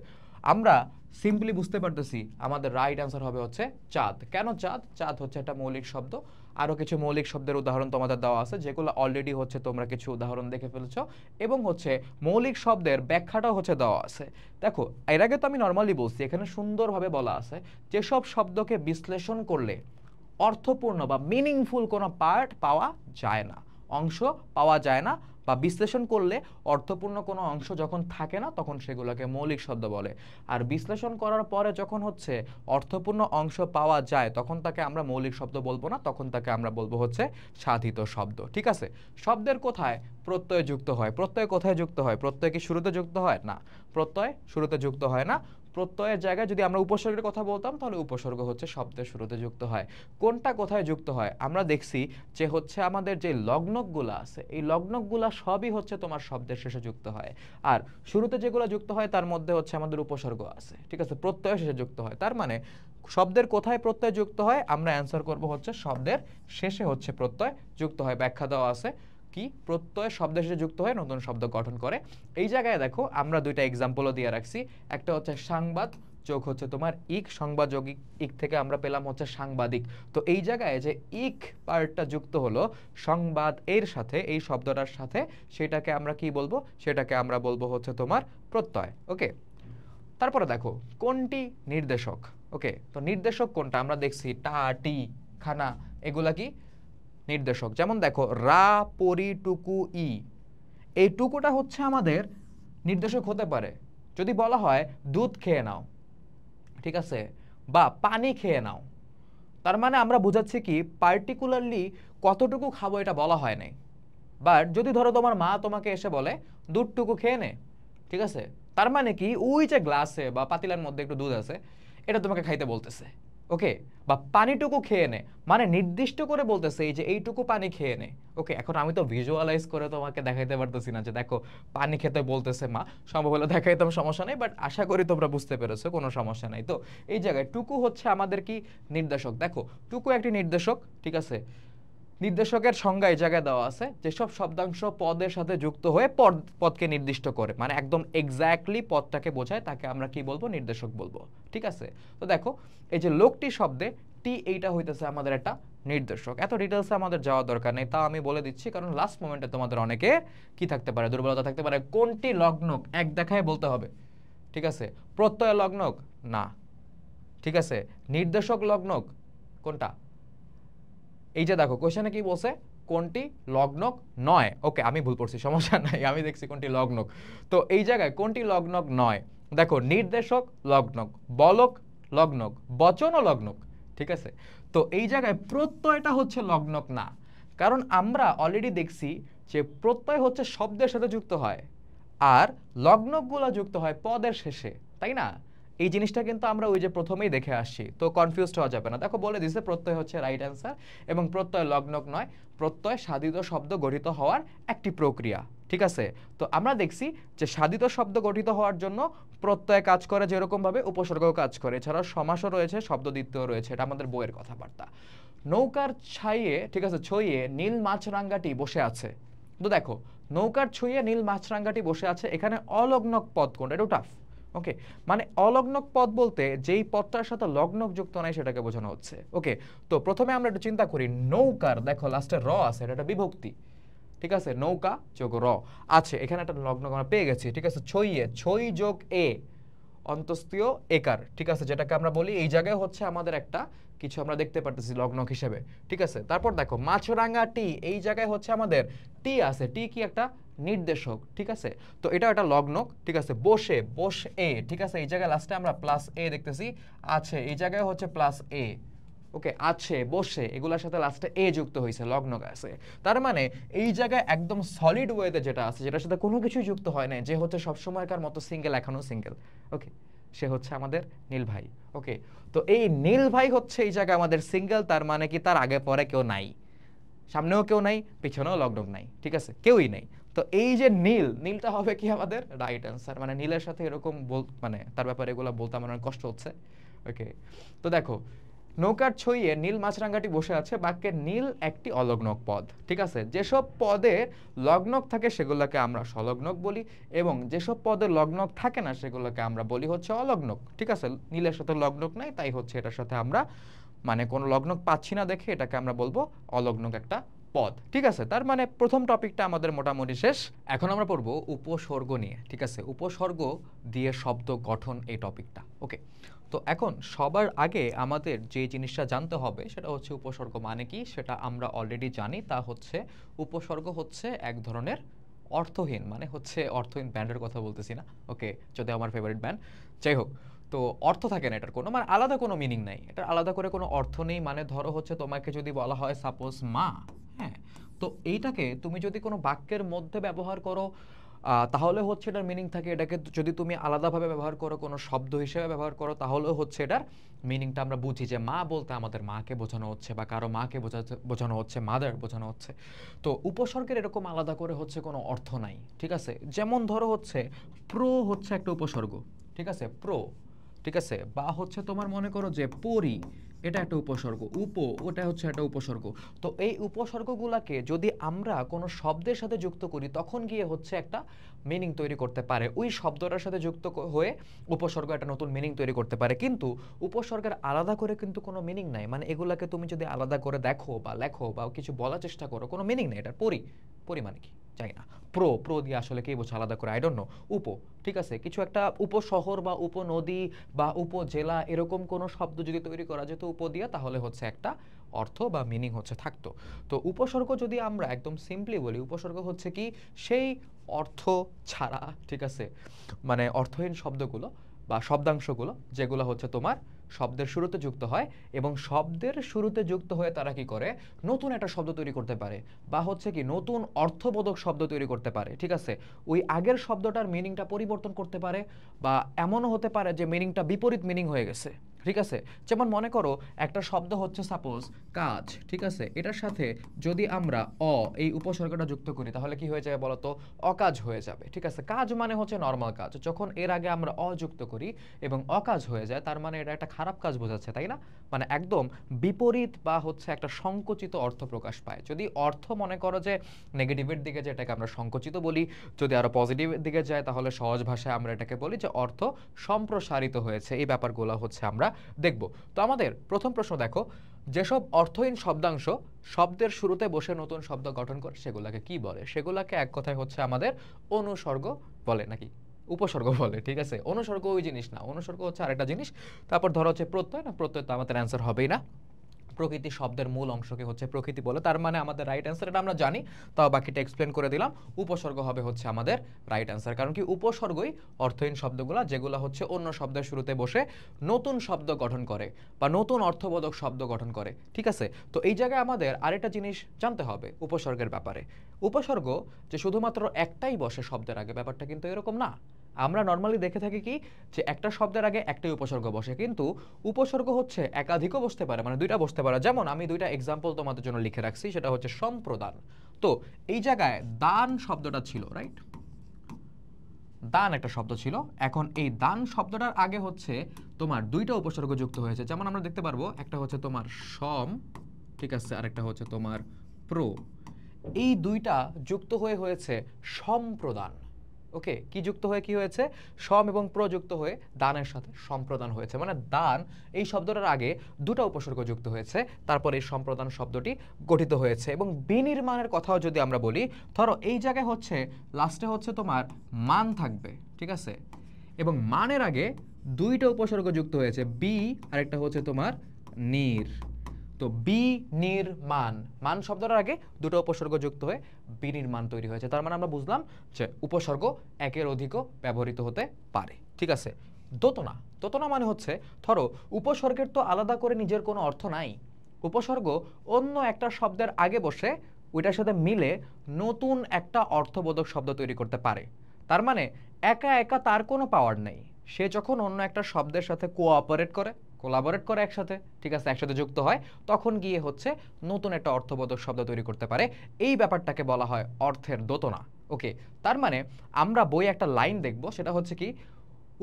আমরা সিম্পলি বুঝতে পারতেছি আমাদের রাইট অ্যান্সার হবে হচ্ছে চাঁদ। কেন চাঁদ? চাঁদ হচ্ছে একটা মৌলিক শব্দ। আরও কিছু মৌলিক শব্দের উদাহরণ তোমাদের দেওয়া আছে, যেগুলো অলরেডি হচ্ছে তোমরা কিছু উদাহরণ দেখে ফেলেছো, এবং হচ্ছে মৌলিক শব্দের ব্যাখ্যাটাও হচ্ছে দেওয়া আছে। দেখো এর আগে তো আমি নর্মালি বলছি, এখানে সুন্দরভাবে বলা আছে যেসব শব্দকে বিশ্লেষণ করলে অর্থপূর্ণ বা মিনিংফুল কোনো পার্ট পাওয়া যায় না, অংশ পাওয়া যায় না, বা বিশ্লেষণ করলে অর্থপূর্ণ কোনো অংশ যখন থাকে না তখন সেগুলোকে মৌলিক শব্দ বলে। আর বিশ্লেষণ করার পরে যখন হচ্ছে অর্থপূর্ণ অংশ পাওয়া যায় তখন তাকে আমরা মৌলিক শব্দ বলবো না, তখন তাকে আমরা বলবো হচ্ছে সাধিত শব্দ, ঠিক আছে। শব্দের কোথায় প্রত্যয় যুক্ত হয়? প্রত্যয় কোথায় যুক্ত হয়? প্রত্যয় কি শুরুতে যুক্ত হয়? না, প্রত্যয় শুরুতে যুক্ত হয় না। প্রত্যয়ের জায়গায় যদি আমরা উপসর্গের কথা বলতাম তাহলে উপসর্গ হচ্ছে শব্দের শুরুতে যুক্ত হয়। কোনটা কোথায় যুক্ত হয়? আমরা দেখছি যে হচ্ছে আমাদের যে লগ্নকগুলো আছে এই লগ্নকগুলো সবই হচ্ছে তোমার শব্দের শেষে যুক্ত হয়। আর শুরুতে যেগুলো যুক্ত হয় তার মধ্যে হচ্ছে আমাদের উপসর্গ আছে, ঠিক আছে, প্রত্যয় শেষে যুক্ত হয়। তার মানে শব্দের কোথায় প্রত্যয় যুক্ত হয় আমরা অ্যান্সার করব হচ্ছে শব্দের শেষে হচ্ছে প্রত্যয় যুক্ত হয়। ব্যাখ্যা দেওয়া আছে কি প্রত্যয় শব্দের শেষে যুক্ত হয়ে নতুন শব্দ গঠন করে। এই জায়গায় দেখো আমরা দুইটা এক্সাম্পলও দিয়ে রাখছি। একটা হচ্ছে সাংবাদ যোগ হচ্ছে তোমার ইক, সংবাদ যোগ ইক থেকে আমরা পেলাম হচ্ছে সাংবাদিক। তো এই জায়গায় যে ইক পার্টটা যুক্ত হলো সংবাদ এর সাথে, এই শব্দটার সাথে, সেটাকে আমরা কি বলবো? সেটাকে আমরা বলবো হচ্ছে তোমার প্রত্যয়। ওকে, তারপরে দেখো কোনটি নির্দেশক। ওকে, তো নির্দেশক কোনটা? আমরা দেখছি টা, টি, খানা, এগুলা কি নির্দেশক। যেমন দেখো রা, পরি, টুকু, ই, এই টুকুটা হচ্ছে আমাদের নির্দেশক হতে পারে যদি বলা হয় দুধ খেয়ে নাও, ঠিক আছে, বা পানি খেয়ে নাও। তার মানে আমরা বোঝাচ্ছি কি পার্টিকুলারলি কতটুকু খাবো এটা বলা হয় নাই। বাট যদি ধরো তোমার মা তোমাকে এসে বলে দুধটুকু খেয়ে নে, ঠিক আছে, তার মানে কি ওই যে গ্লাসে বা পাতিলার মধ্যে একটু দুধ আছে এটা তোমাকে খাইতে বলতেছে। ওকে, বা পানিটুকু খেয়ে নে, মানে নির্দিষ্ট করে বলতেছে এই যে এইটুকু পানি খেয়ে নে। ওকে, এখন আমি তো ভিজুয়ালাইজ করে তোমাকে দেখাইতে পারতেছি না যে দেখো পানি খেতে বলতেছে মা, সম্ভব হলে দেখাইতাম, সমস্যা নেই, বাট আশা করি তোমরা বুঝতে পেরেছো, কোনো সমস্যা নাই। তো এই জায়গায় টুকু হচ্ছে আমাদের কি নির্দেশক। দেখো টুকু একটি নির্দেশক, ঠিক আছে। নির্দেশকের সংজ্ঞা এই জায়গায় দেওয়া আছে, যেসব শব্দাংশ পদের সাথে যুক্ত হয়ে পদকে নির্দিষ্ট করে, মানে একদম এক্স্যাক্টলি পদটাকে বোঝায়, তাকে আমরা কি বলবো? নির্দেশক বলবো, ঠিক আছে। তো দেখো এই যে লোকটি শব্দে টি, এইটা হইতেছে আমাদের একটা নির্দেশক। এত ডিটেলসে আমাদের যাওয়ার দরকার নেই, তা আমি বলে দিচ্ছি কারণ লাস্ট মোমেন্টে তোমাদের অনেকে কি থাকতে পারে, দুর্বলতা থাকতে পারে। কোনটি লগ্নক এক দেখায় বলতে হবে, ঠিক আছে। প্রত্যয় লগ্নক না, ঠিক আছে। নির্দেশক লগ্নক কোনটা? এই যে দেখো কোশ্চেনে কি বলছে, কোনটি লগ্নক নয়। ওকে, আমি ভুল পড়ছি, সমস্যা নাই, আমি দেখছি কোনটি লগ্নক। তো এই জায়গায় কোনটি লগ্নক নয়? দেখো নির্দেশক লগ্নক, বলক লগ্নক, বচনও লগ্নক, ঠিক আছে। তো এই জায়গায় প্রত্যয়টা হচ্ছে লগ্নক না, কারণ আমরা অলরেডি দেখছি যে প্রত্যয় হচ্ছে শব্দের সাথে যুক্ত হয় আর লগ্নকগুলো যুক্ত হয় পদের শেষে, তাই না? এই জিনিসটা কিন্তু আমরা ওই যে প্রথমেই দেখে আসছি, তো কনফিউজড হওয়া যাবে না। দেখো বলে দিছে প্রত্যয় হচ্ছে রাইট অ্যান্সার, এবং প্রত্যয় লগ্নক নয়। প্রত্যয় সাধিত শব্দ গঠিত হওয়ার একটি প্রক্রিয়া, ঠিক আছে। তো আমরা দেখছি যে সাধিত শব্দ গঠিত হওয়ার জন্য প্রত্যয় কাজ করে যেরকমভাবে উপসর্গও কাজ করে, এছাড়াও সমাসও রয়েছে, শব্দ দ্বিতীয় রয়েছে, এটা আমাদের বইয়ের কথাবার্তা। নৌকার ছাইয়ে, ঠিক আছে, ছইয়ে নীল মাছরাঙ্গাটি বসে আছে। তো দেখো নৌকার ছইয়ে নীল মাছরাঙ্গাটি বসে আছে, এখানে অলগ্নক পদ কোনটা? এটা টাফ। ওকে, মানে অলগ্নক পদ বলতে যেই পদটার সাথে লগ্নক যুক্ত নাই সেটাকে বোঝানো হচ্ছে। ওকে, তো প্রথমে আমরা একটু চিন্তা করি, নৌকার দেখো লাস্টে র আছে, এটা একটা বিভক্তি, ঠিক আছে। নৌকা যোগ র আছে, এখানে একটা লগ্নক আমরা পেয়ে গেছি, ঠিক আছে। ছইয়ে, ছই যোগ এ, অন্তস্তীয় একার, ঠিক আছে, যেটাকে আমরা বলি এই জায়গায় হচ্ছে আমাদের একটা কিছু আমরা দেখতে পারতেছি লগ্নক হিসেবে, ঠিক আছে। তারপর দেখো মাছরাঙ্গা টি, এই জায়গায় হচ্ছে আমাদের টি আছে, টি কি একটা নির্দেশক, ঠিক আছে। তো এটা একটা লগ্নক, ঠিক আছে। বসে, বস এ, ঠিক আছে, এই জায়গায় লাস্টে আমরা প্লাস এ দেখতেছি, আছে, এই জায়গায় হচ্ছে প্লাস এ। ওকে, আছে, বসে, এগুলোর সাথে লাস্টে এ যুক্ত হয়েছে, লগ্নক আছে। তার মানে এই জায়গায় একদম সলিড ওয়েতে যেটা আছে, যেটার সাথে কোনো কিছুই যুক্ত হয় না, যে হচ্ছে সবসময়কার মতো সিঙ্গেল, এখনো সিঙ্গেল, ওকে, সে হচ্ছে আমাদের নীল ভাই। ওকে, তো এই নীল ভাই হচ্ছে এই জায়গায় আমাদের সিঙ্গেল, তার মানে কি তার আগে পরে কেউ নাই, সামনেও কেউ নাই, পিছনেও লগ্নক নাই, ঠিক আছে, কেউই নেই। তো এই যে নীল, নীলটা হবে কি আমাদের রাইট অ্যান্সার। মানে নীলের সাথে এরকম মানে তার ব্যাপারে এগুলো বলতে আমার অনেক কষ্ট হচ্ছে। ওকে, তো দেখো নৌকার ছইয়ে নীল মাছরাঙ্গাটি বসে আছে, বাক্যের নীল একটি অলগ্নক পদ, ঠিক আছে। যেসব পদে লগ্নক থাকে সেগুলোকে আমরা সলগ্নক বলি, এবং যেসব পদে লগ্নক থাকে না সেগুলোকে আমরা বলি হচ্ছে অলগ্নক, ঠিক আছে। নীলের সাথে লগ্নক নাই, তাই হচ্ছে এটার সাথে আমরা মানে কোনো লগ্নক পাচ্ছি না দেখে এটাকে আমরা বলবো অলগ্নক একটা পদ, ঠিক আছে। তার মানে প্রথম টপিকটা আমাদের মোটামুটি শেষ। এখন আমরা পড়বো উপসর্গ নিয়ে, ঠিক আছে। উপসর্গ দিয়ে শব্দ গঠন, এই টপিকটা। ওকে, তো এখন সবার আগে আমাদের যে জিনিসটা জানতে হবে সেটা হচ্ছে উপসর্গ মানে কি, সেটা আমরা অলরেডি জানি। তা হচ্ছে উপসর্গ হচ্ছে এক ধরনের অর্থহীন, মানে হচ্ছে অর্থহীন ব্যান্ডের কথা বলতেছি না, ওকে, যদি আমার ফেভারিট ব্যান্ড, যাই হোক। তো অর্থ থাকে না এটার কোনো, মানে আলাদা কোনো মিনিং নাই, এটার আলাদা করে কোনো অর্থ নেই। মানে ধরো হচ্ছে তোমাকে যদি বলা হয় সাপোজ মা, হ্যাঁ, তো এইটাকে তুমি যদি কোনো বাক্যের মধ্যে ব্যবহার করো তাহলে হচ্ছে এটার মিনিং থাকে, এটাকে যদি তুমি আলাদাভাবে ব্যবহার করো, কোনো শব্দ হিসেবে ব্যবহার করো, তাহলে হচ্ছে এটার মিনিংটা আমরা বুঝি যে মা বলতে আমাদের মাকে বোঝানো হচ্ছে, বা কারো মাকে বোঝানো হচ্ছে, মাদার বোঝানো হচ্ছে। তো উপসর্গের এরকম আলাদা করে হচ্ছে কোনো অর্থ নাই, ঠিক আছে? যেমন ধরো হচ্ছে প্রো হচ্ছে একটা উপসর্গ, ঠিক আছে? প্রো, ঠিক আছে? বা হচ্ছে তোমার মনে করো যে পরি, এটা একটা উপসর্গ, ওটা হচ্ছে একটা উপসর্গ। তো এই উপসর্গগুলোকে যদি আমরা কোনো শব্দের সাথে যুক্ত করি, তখন গিয়ে হচ্ছে একটা মিনিং তৈরি করতে পারে, ওই শব্দটার সাথে যুক্ত হয়ে উপসর্গ একটা নতুন মিনিং তৈরি করতে পারে। কিন্তু উপসর্গের আলাদা করে কিন্তু কোনো মিনিং নাই, মানে এগুলাকে তুমি যদি আলাদা করে দেখো বা লেখো বা কিছু বলার চেষ্টা করো, কোনো মিনিং নেই এটার। পরি মানে কি জানি না, প্রো দিয়ে আসলে কি বোঝা আলাদা করে, আই ডোন্ট নো। ঠিক আছে, কিছু একটা উপশহর বা উপনদী বা উপজেলা এরকম কোনো শব্দ যদি তৈরি করা যেত উপ দিয়া, তাহলে হচ্ছে একটা অর্থ বা মিনিং হচ্ছে থাকতো। তো উপসর্গ যদি আমরা একদম সিম্পলি বলি, উপসর্গ হচ্ছে কি সেই অর্থ ছাড়া, ঠিক আছে, মানে অর্থহীন শব্দগুলো বা শব্দাংশগুলো যেগুলো হচ্ছে তোমার শব্দের শুরুতে যুক্ত হয়, এবং শব্দের শুরুতে যুক্ত হয়ে তারা কি করে নতুন একটা শব্দ তৈরি করতে পারে, বা হচ্ছে কি নতুন অর্থবোধক শব্দ তৈরি করতে পারে, ঠিক আছে? ওই আগের শব্দটার মিনিংটা পরিবর্তন করতে পারে, বা এমনও হতে পারে যে মিনিংটা বিপরীত মিনিং হয়ে গেছে, ঠিক আছে? যেমন মনে করো একটা শব্দ হচ্ছে সাপোজ কাজ, ঠিক আছে? এটার সাথে যদি আমরা এই উপসর্গটা যুক্ত করি, তাহলে কি হয়ে যাবে বলো তো? অকাজ হয়ে যাবে, ঠিক আছে? কাজ মানে হচ্ছে নর্মাল কাজ, যখন এর আগে আমরা যুক্ত করি এবং অকাজ হয়ে যায়, তার মানে এটা একটা খারাপ কাজ বোঝাচ্ছে, তাই না? মানে একদম বিপরীত বা হচ্ছে একটা সংকুচিত অর্থ প্রকাশ পায়। যদি অর্থ মনে করো যে নেগেটিভের দিকে, যেটাকে আমরা সংকুচিত বলি, যদি আরো পজিটিভের দিকে যায়, তাহলে সহজ ভাষায় আমরা এটাকে বলি যে অর্থ সম্প্রসারিত হয়েছে। এই ব্যাপারগুলো হচ্ছে আমরা দেখব। তো আমাদের প্রথম প্রশ্ন দেখো, যেসব অর্থহীন শব্দাংশ শব্দের শুরুতে বসে নতুন শব্দ গঠন করে সেগুলোকে কি বলে? সেগুলোকে এক কথায় হচ্ছে আমাদের অনুসর্গ বলে, নাকি উপসর্গ বলে, ঠিক আছে? অনুসর্গ ওই জিনিস না, অনুসর্গ হচ্ছে আরেকটা জিনিস। তারপর ধরো হচ্ছে প্রত্যয়, না প্রত্যয় তো আমাদের অ্যান্সার হবেই না। প্রকৃতি শব্দের মূল অংশকে হচ্ছে প্রকৃতি বলে, তার মানে আমাদের রাইট অ্যান্সার, এটা আমরা জানি, তাও বাকিটা এক্সপ্লেন করে দিলাম। উপসর্গ হবে হচ্ছে আমাদের রাইট অ্যান্সার, কারণ কি উপসর্গই অর্থহীন শব্দগুলো যেগুলো হচ্ছে অন্য শব্দের শুরুতে বসে নতুন শব্দ গঠন করে বা নতুন অর্থবোধক শব্দ গঠন করে, ঠিক আছে? তো এই জায়গায় আমাদের আরেকটা জিনিস জানতে হবে উপসর্গের ব্যাপারে। উপসর্গ যে শুধুমাত্র একটাই বসে শব্দের আগে, ব্যাপারটা কিন্তু এরকম না। আমরা নর্মালি দেখে থাকি কি যে একটা শব্দের আগে একটাই উপসর্গ বসে, কিন্তু উপসর্গ হচ্ছে একাধিকও বসতে পারে, মানে দুইটা বসতে পারে। যেমন আমি দুইটা এক্সাম্পল তোমাদের জন্য লিখে রাখছি, সেটা হচ্ছে সম্প্রদান। তো এই জায়গায় দান শব্দটা ছিল, রাইট? দান একটা শব্দ ছিল। এখন এই দান শব্দটার আগে হচ্ছে তোমার দুইটা উপসর্গ যুক্ত হয়েছে, যেমন আমরা দেখতে পারবো একটা হচ্ছে তোমার সম, ঠিক আছে, আর একটা হচ্ছে তোমার প্রো। এই দুইটা যুক্ত হয়ে হয়েছে সম্প্রদান। ওকে, কি যুক্ত হয়ে কি হয়েছে? সম এবং প্রযুক্ত হয়ে দানের সাথে সম্প্রদান হয়েছে, মানে দান এই শব্দটার আগে দুটো উপসর্গ যুক্ত হয়েছে, তারপর এই সম্প্রদান শব্দটি গঠিত হয়েছে। এবং বিনির্মাণের কথাও যদি আমরা বলি, ধরো এই জায়গায় হচ্ছে লাস্টে হচ্ছে তোমার মান থাকবে, ঠিক আছে? এবং মানের আগে দুইটা উপসর্গ যুক্ত হয়েছে, বি আরেকটা হচ্ছে তোমার নির। তো বিনির্মাণ, মান শব্দটার আগে দুটো উপসর্গ যুক্ত হয়ে বিনির্মাণ তৈরি হয়েছে। তার মানে আমরা বুঝলাম যে উপসর্গ একের অধিকও ব্যবহৃত হতে পারে, ঠিক আছে? দোতনা, দোতনা মানে হচ্ছে ধরো উপসর্গের তো আলাদা করে নিজের কোনো অর্থ নাই, উপসর্গ অন্য একটা শব্দের আগে বসে ওইটার সাথে মিলে নতুন একটা অর্থবোধক শব্দ তৈরি করতে পারে। তার মানে একা একা তার কোনো পাওয়ার নেই, সে যখন অন্য একটা শব্দের সাথে কোলাবোরেট করে একসাথে, ঠিক আছে, একসাথে যুক্ত হয়, তখন গিয়ে হচ্ছে নতুন একটা অর্থবোধক শব্দ তৈরি করতে পারে। এই ব্যাপারটাকে বলা হয় অর্থের দোতনা। ওকে, তার মানে আমরা বই একটা লাইন দেখব, সেটা হচ্ছে কি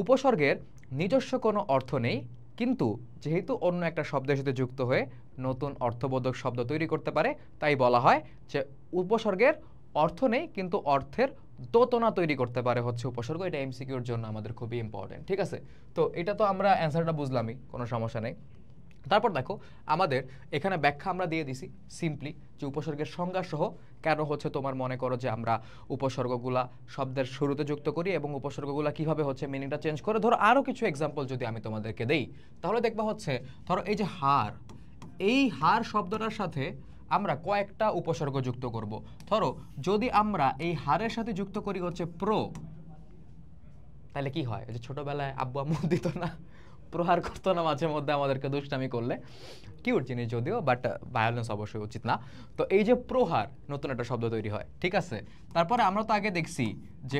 উপসর্গের নিজস্ব কোনো অর্থ নেই, কিন্তু যেহেতু অন্য একটা শব্দের সাথে যুক্ত হয়ে নতুন অর্থবোধক শব্দ তৈরি করতে পারে, তাই বলা হয় যে উপসর্গের অর্থ নেই কিন্তু অর্থের দোতনা তৈরি করতে পারে হচ্ছে উপসর্গ। এটা এমসিকিউর জন্য আমাদের খুবই ইম্পর্টেন্ট, ঠিক আছে? তো এটা তো আমরা অ্যান্সারটা বুঝলামই, কোনো সমস্যা নেই। তারপর দেখো আমাদের এখানে ব্যাখ্যা আমরা দিয়ে দিছি সিম্পলি, যে উপসর্গের সংজ্ঞা সহ কেন হচ্ছে তোমার মনে করো যে আমরা উপসর্গগুলা শব্দের শুরুতে যুক্ত করি এবং উপসর্গগুলা কিভাবে হচ্ছে মিনিংটা চেঞ্জ করে। ধরো আরও কিছু এক্সাম্পল যদি আমি তোমাদেরকে দেই, তাহলে দেখবা হচ্ছে ধরো এই যে হার, এই হার শব্দটার সাথে আমরা কয়েকটা উপসর্গ যুক্ত করব। ধরো যদি আমরা এই হারের সাথে যুক্ত করি হচ্ছে প্রো, তাহলে কি হয়? যে ছোটবেলায় আব্বু আম্মু দিত না প্রহার করতো না মাঝে মধ্যে আমাদেরকে দুষ্টামি করলে, কিউট জিনিস যদিও, বাট ভায়োলেন্স অবশ্যই উচিত না। তো এই যে প্রহার, নতুন একটা শব্দ তৈরি হয়, ঠিক আছে। তারপরে আমরা তো আগে দেখছি যে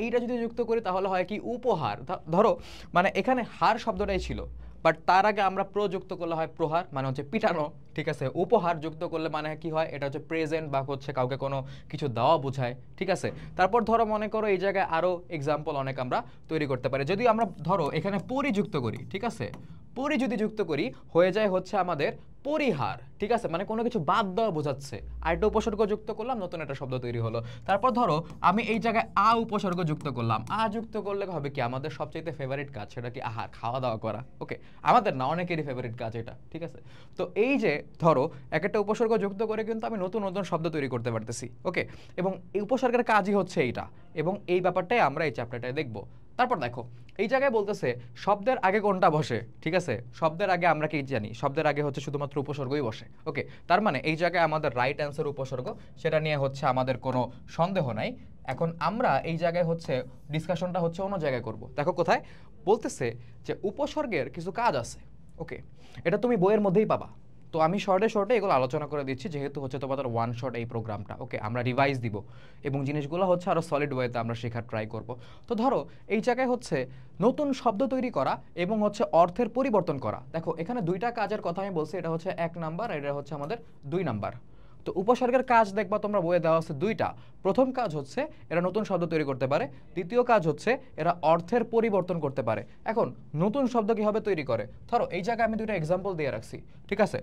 এইটা যদি যুক্ত করি তাহলে হয় কি উপহার। ধরো মানে এখানে হার শব্দটাই ছিল, বাট তার আগে আমরা যুক্ত করলে হয় প্রহার, মানে হচ্ছে পিটানো, ঠিক আছে। উপহার যুক্ত করলে মানে কি হয়, এটা হচ্ছে প্রেজেন্ট বা হচ্ছে কাউকে কোনো কিছু দেওয়া বোঝায়, ঠিক আছে। তারপর ধরো মনে করো এই জায়গায় আরও এক্সাম্পল অনেক আমরা তৈরি করতে পারি। যদি আমরা ধরো এখানে পরি যুক্ত করি, ঠিক আছে, পরি যদি যুক্ত করি হয়ে যায় হচ্ছে আমাদের পরিহার, ঠিক আছে, মানে কোনো কিছু বাদ দেওয়া বোঝাচ্ছে। আরেকটা উপসর্গ যুক্ত করলাম, নতুন একটা শব্দ তৈরি হলো। তারপর ধরো আমি এই জায়গায় উপসর্গ যুক্ত করলাম, যুক্ত করলে হবে কি আমাদের সবচেয়ে ফেভারিট কাজ, সেটা কি আহার, খাওয়া দাওয়া করা। ওকে, আমাদের না, অনেকেরই ফেভারিট কাজ এটা, ঠিক আছে। তো এই যে ধরো একটা উপসর্গ যুক্ত করে কিন্তু আমি নতুন নতুন শব্দ তৈরি করতে পারতেছি। ওকে, এবং এই উপসর্গের কাজই হচ্ছে এইটা, এবং এই ব্যাপারটাই আমরা এই চ্যাপ্টারটায় দেখবো। তারপর দেখো এই জায়গায় বলতেছে শব্দের আগে কোনটা বসে, ঠিক আছে। শব্দের আগে আমরা কি জানি, শব্দের আগে হচ্ছে শুধুমাত্র উপসর্গই বসে। ওকে, তার মানে এই জায়গায় আমাদের রাইট অ্যান্সার উপসর্গ, সেটা নিয়ে হচ্ছে আমাদের কোনো সন্দেহ নাই। এখন আমরা এই জায়গায় হচ্ছে ডিসকাশনটা হচ্ছে অন্য জায়গায় করব। দেখো কোথায় বলতেছে যে উপসর্গের কিছু কাজ আছে। ওকে, এটা তুমি বইয়ের মধ্যেই পাবা। তো আমি শর্টে এগুলো আলোচনা করে দিচ্ছি, যেহেতু হচ্ছে তোমাদের ওয়ান শট এই প্রোগ্রামটা। ওকে, আমরা রিভাইজ দিব এবং জিনিসগুলো হচ্ছে আরও সলিড ওয়েতে আমরা শেখার ট্রাই করব। তো ধরো এই জায়গায় হচ্ছে নতুন শব্দ তৈরি করা এবং হচ্ছে অর্থের পরিবর্তন করা। দেখো এখানে দুইটা কাজের কথা আমি বলছি, এটা হচ্ছে 1 নাম্বার, এটা হচ্ছে আমাদের 2 নাম্বার। তো উপসর্গের কাজ দেখবা তোমরা বইয়ে দেওয়া আছে দুইটা। প্রথম কাজ হচ্ছে এরা নতুন শব্দ তৈরি করতে পারে, দ্বিতীয় কাজ হচ্ছে এরা অর্থের পরিবর্তন করতে পারে। এখন নতুন শব্দ কিভাবে তৈরি করে, ধরো এই জায়গায় আমি দুইটা এক্সাম্পল দিয়ে রাখছি, ঠিক আছে।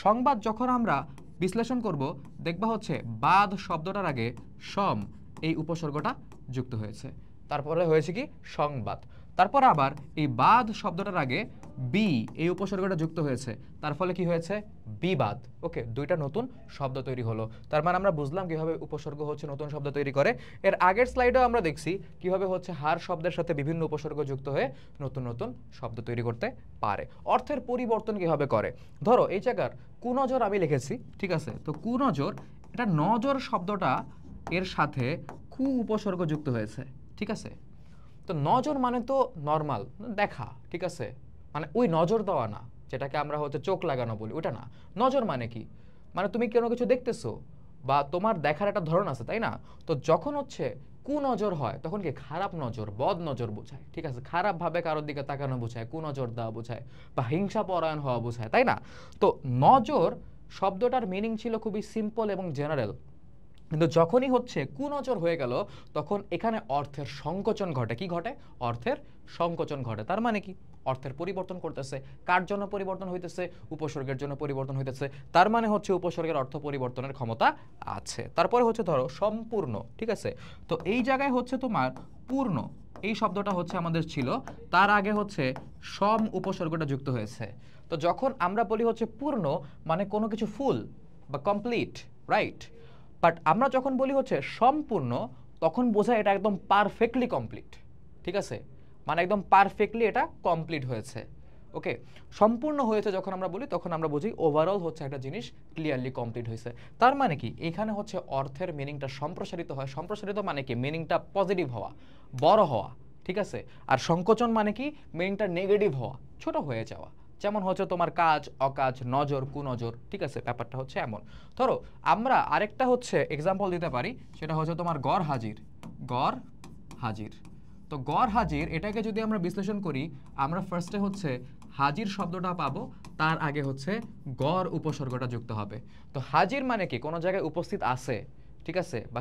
সংবাদ যখন আমরা বিশ্লেষণ করব দেখবা হচ্ছে বাদ শব্দটার আগে সম এই উপসর্গটা যুক্ত হয়েছে, তারপরে হয়েছে কি সংবাদ। তারপর আবার এই বাদ শব্দটার আগে বি এই উপসর্গটা যুক্ত হয়েছে, তার ফলে কি হয়েছে বিবাদ। ওকে, দুইটা নতুন শব্দ তৈরি হলো। তার মানে আমরা বুঝলাম কিভাবে উপসর্গ হচ্ছে নতুন শব্দ তৈরি করে। এর আগের স্লাইডেও আমরা দেখছি কিভাবে হচ্ছে হার শব্দের সাথে বিভিন্ন উপসর্গ যুক্ত হয়ে নতুন নতুন শব্দ তৈরি করতে পারে। অর্থের পরিবর্তন কিভাবে করে, ধরো এই জায়গার কুনজর আমি লিখেছি, ঠিক আছে। তো কুনজর, এটা নজর শব্দটা এর সাথে কু উপসর্গ যুক্ত হয়েছে, ঠিক আছে। তো নজর মানে তো নর্মাল দেখা, ঠিক আছে, মানে ওই নজর দেওয়া না, যেটাকে আমরা হচ্ছে চোখ লাগানো বলি, ওটা না। নজর মানে কি, মানে তুমি কোনো কিছু দেখতেছো বা তোমার দেখার একটা ধরন আছে, তাই না। তো যখন হচ্ছে কুনজর হয় তখন কি খারাপ নজর, বদ নজর বোঝায়, ঠিক আছে। খারাপভাবে কারোর দিকে তাকানো বোঝায়, কুনজর দেওয়া বোঝায়, বা হিংসা পরায়ণ হওয়া বোঝায়, তাই না। তো নজর শব্দটার মিনিং ছিল খুবই সিম্পল এবং জেনারেল, কিন্তু যখনই হচ্ছে কুনজর হয়ে গেল তখন এখানে অর্থের সংকোচন ঘটে। কি ঘটে, অর্থের সংকোচন ঘটে। তার মানে কি অর্থের পরিবর্তন করতেছে। কার জন্য পরিবর্তন হইতেছে, উপসর্গের জন্য পরিবর্তন হইতেছে। তার মানে হচ্ছে উপসর্গের অর্থ পরিবর্তনের ক্ষমতা আছে। তারপরে হচ্ছে ধরো সম্পূর্ণ, ঠিক আছে। তো এই জায়গায় হচ্ছে তোমার পূর্ণ এই শব্দটা হচ্ছে আমাদের ছিল, তার আগে হচ্ছে সম উপসর্গটা যুক্ত হয়েছে। তো যখন আমরা বলি হচ্ছে পূর্ণ মানে কোনো কিছু ফুল বা কমপ্লিট, রাইট। বাট আমরা যখন বলি হচ্ছে সম্পূর্ণ তখন বোঝায় এটা একদম পারফেক্টলি কমপ্লিট, ঠিক আছে, মানে একদম পারফেক্টলি এটা কমপ্লিট হয়েছে। ওকে, সম্পূর্ণ হয়েছে যখন আমরা বলি তখন আমরা বুঝি ওভারঅল হচ্ছে একটা জিনিস ক্লিয়ারলি কমপ্লিট হয়েছে। তার মানে কি এখানে হচ্ছে অর্থের মিনিংটা সম্প্রসারিত হয়। সম্প্রসারিত মানে কি মিনিংটা পজিটিভ হওয়া, বড় হওয়া, ঠিক আছে। আর সংকোচন মানে কি মিনিংটা নেগেটিভ হওয়া, ছোট হয়ে যাওয়া। যেমন হচ্ছে তোমার কাজ, অকাজ, নজর, কুনজর, ঠিক আছে, ব্যাপারটা হচ্ছে এমন। ধরো আমরা আরেকটা হচ্ছে এক্সাম্পল দিতে পারি, সেটা হচ্ছে তোমার গড় হাজির। গড় হাজির, তো গড় হাজির এটাকে যদি আমরা বিশ্লেষণ করি, আমরা ফার্স্টে হচ্ছে হাজির শব্দটা পাবো, তার আগে হচ্ছে গড় উপসর্গটা যুক্ত হবে। তো হাজির মানে কি কোনো জায়গায় উপস্থিত আছে, ঠিক আছে, বা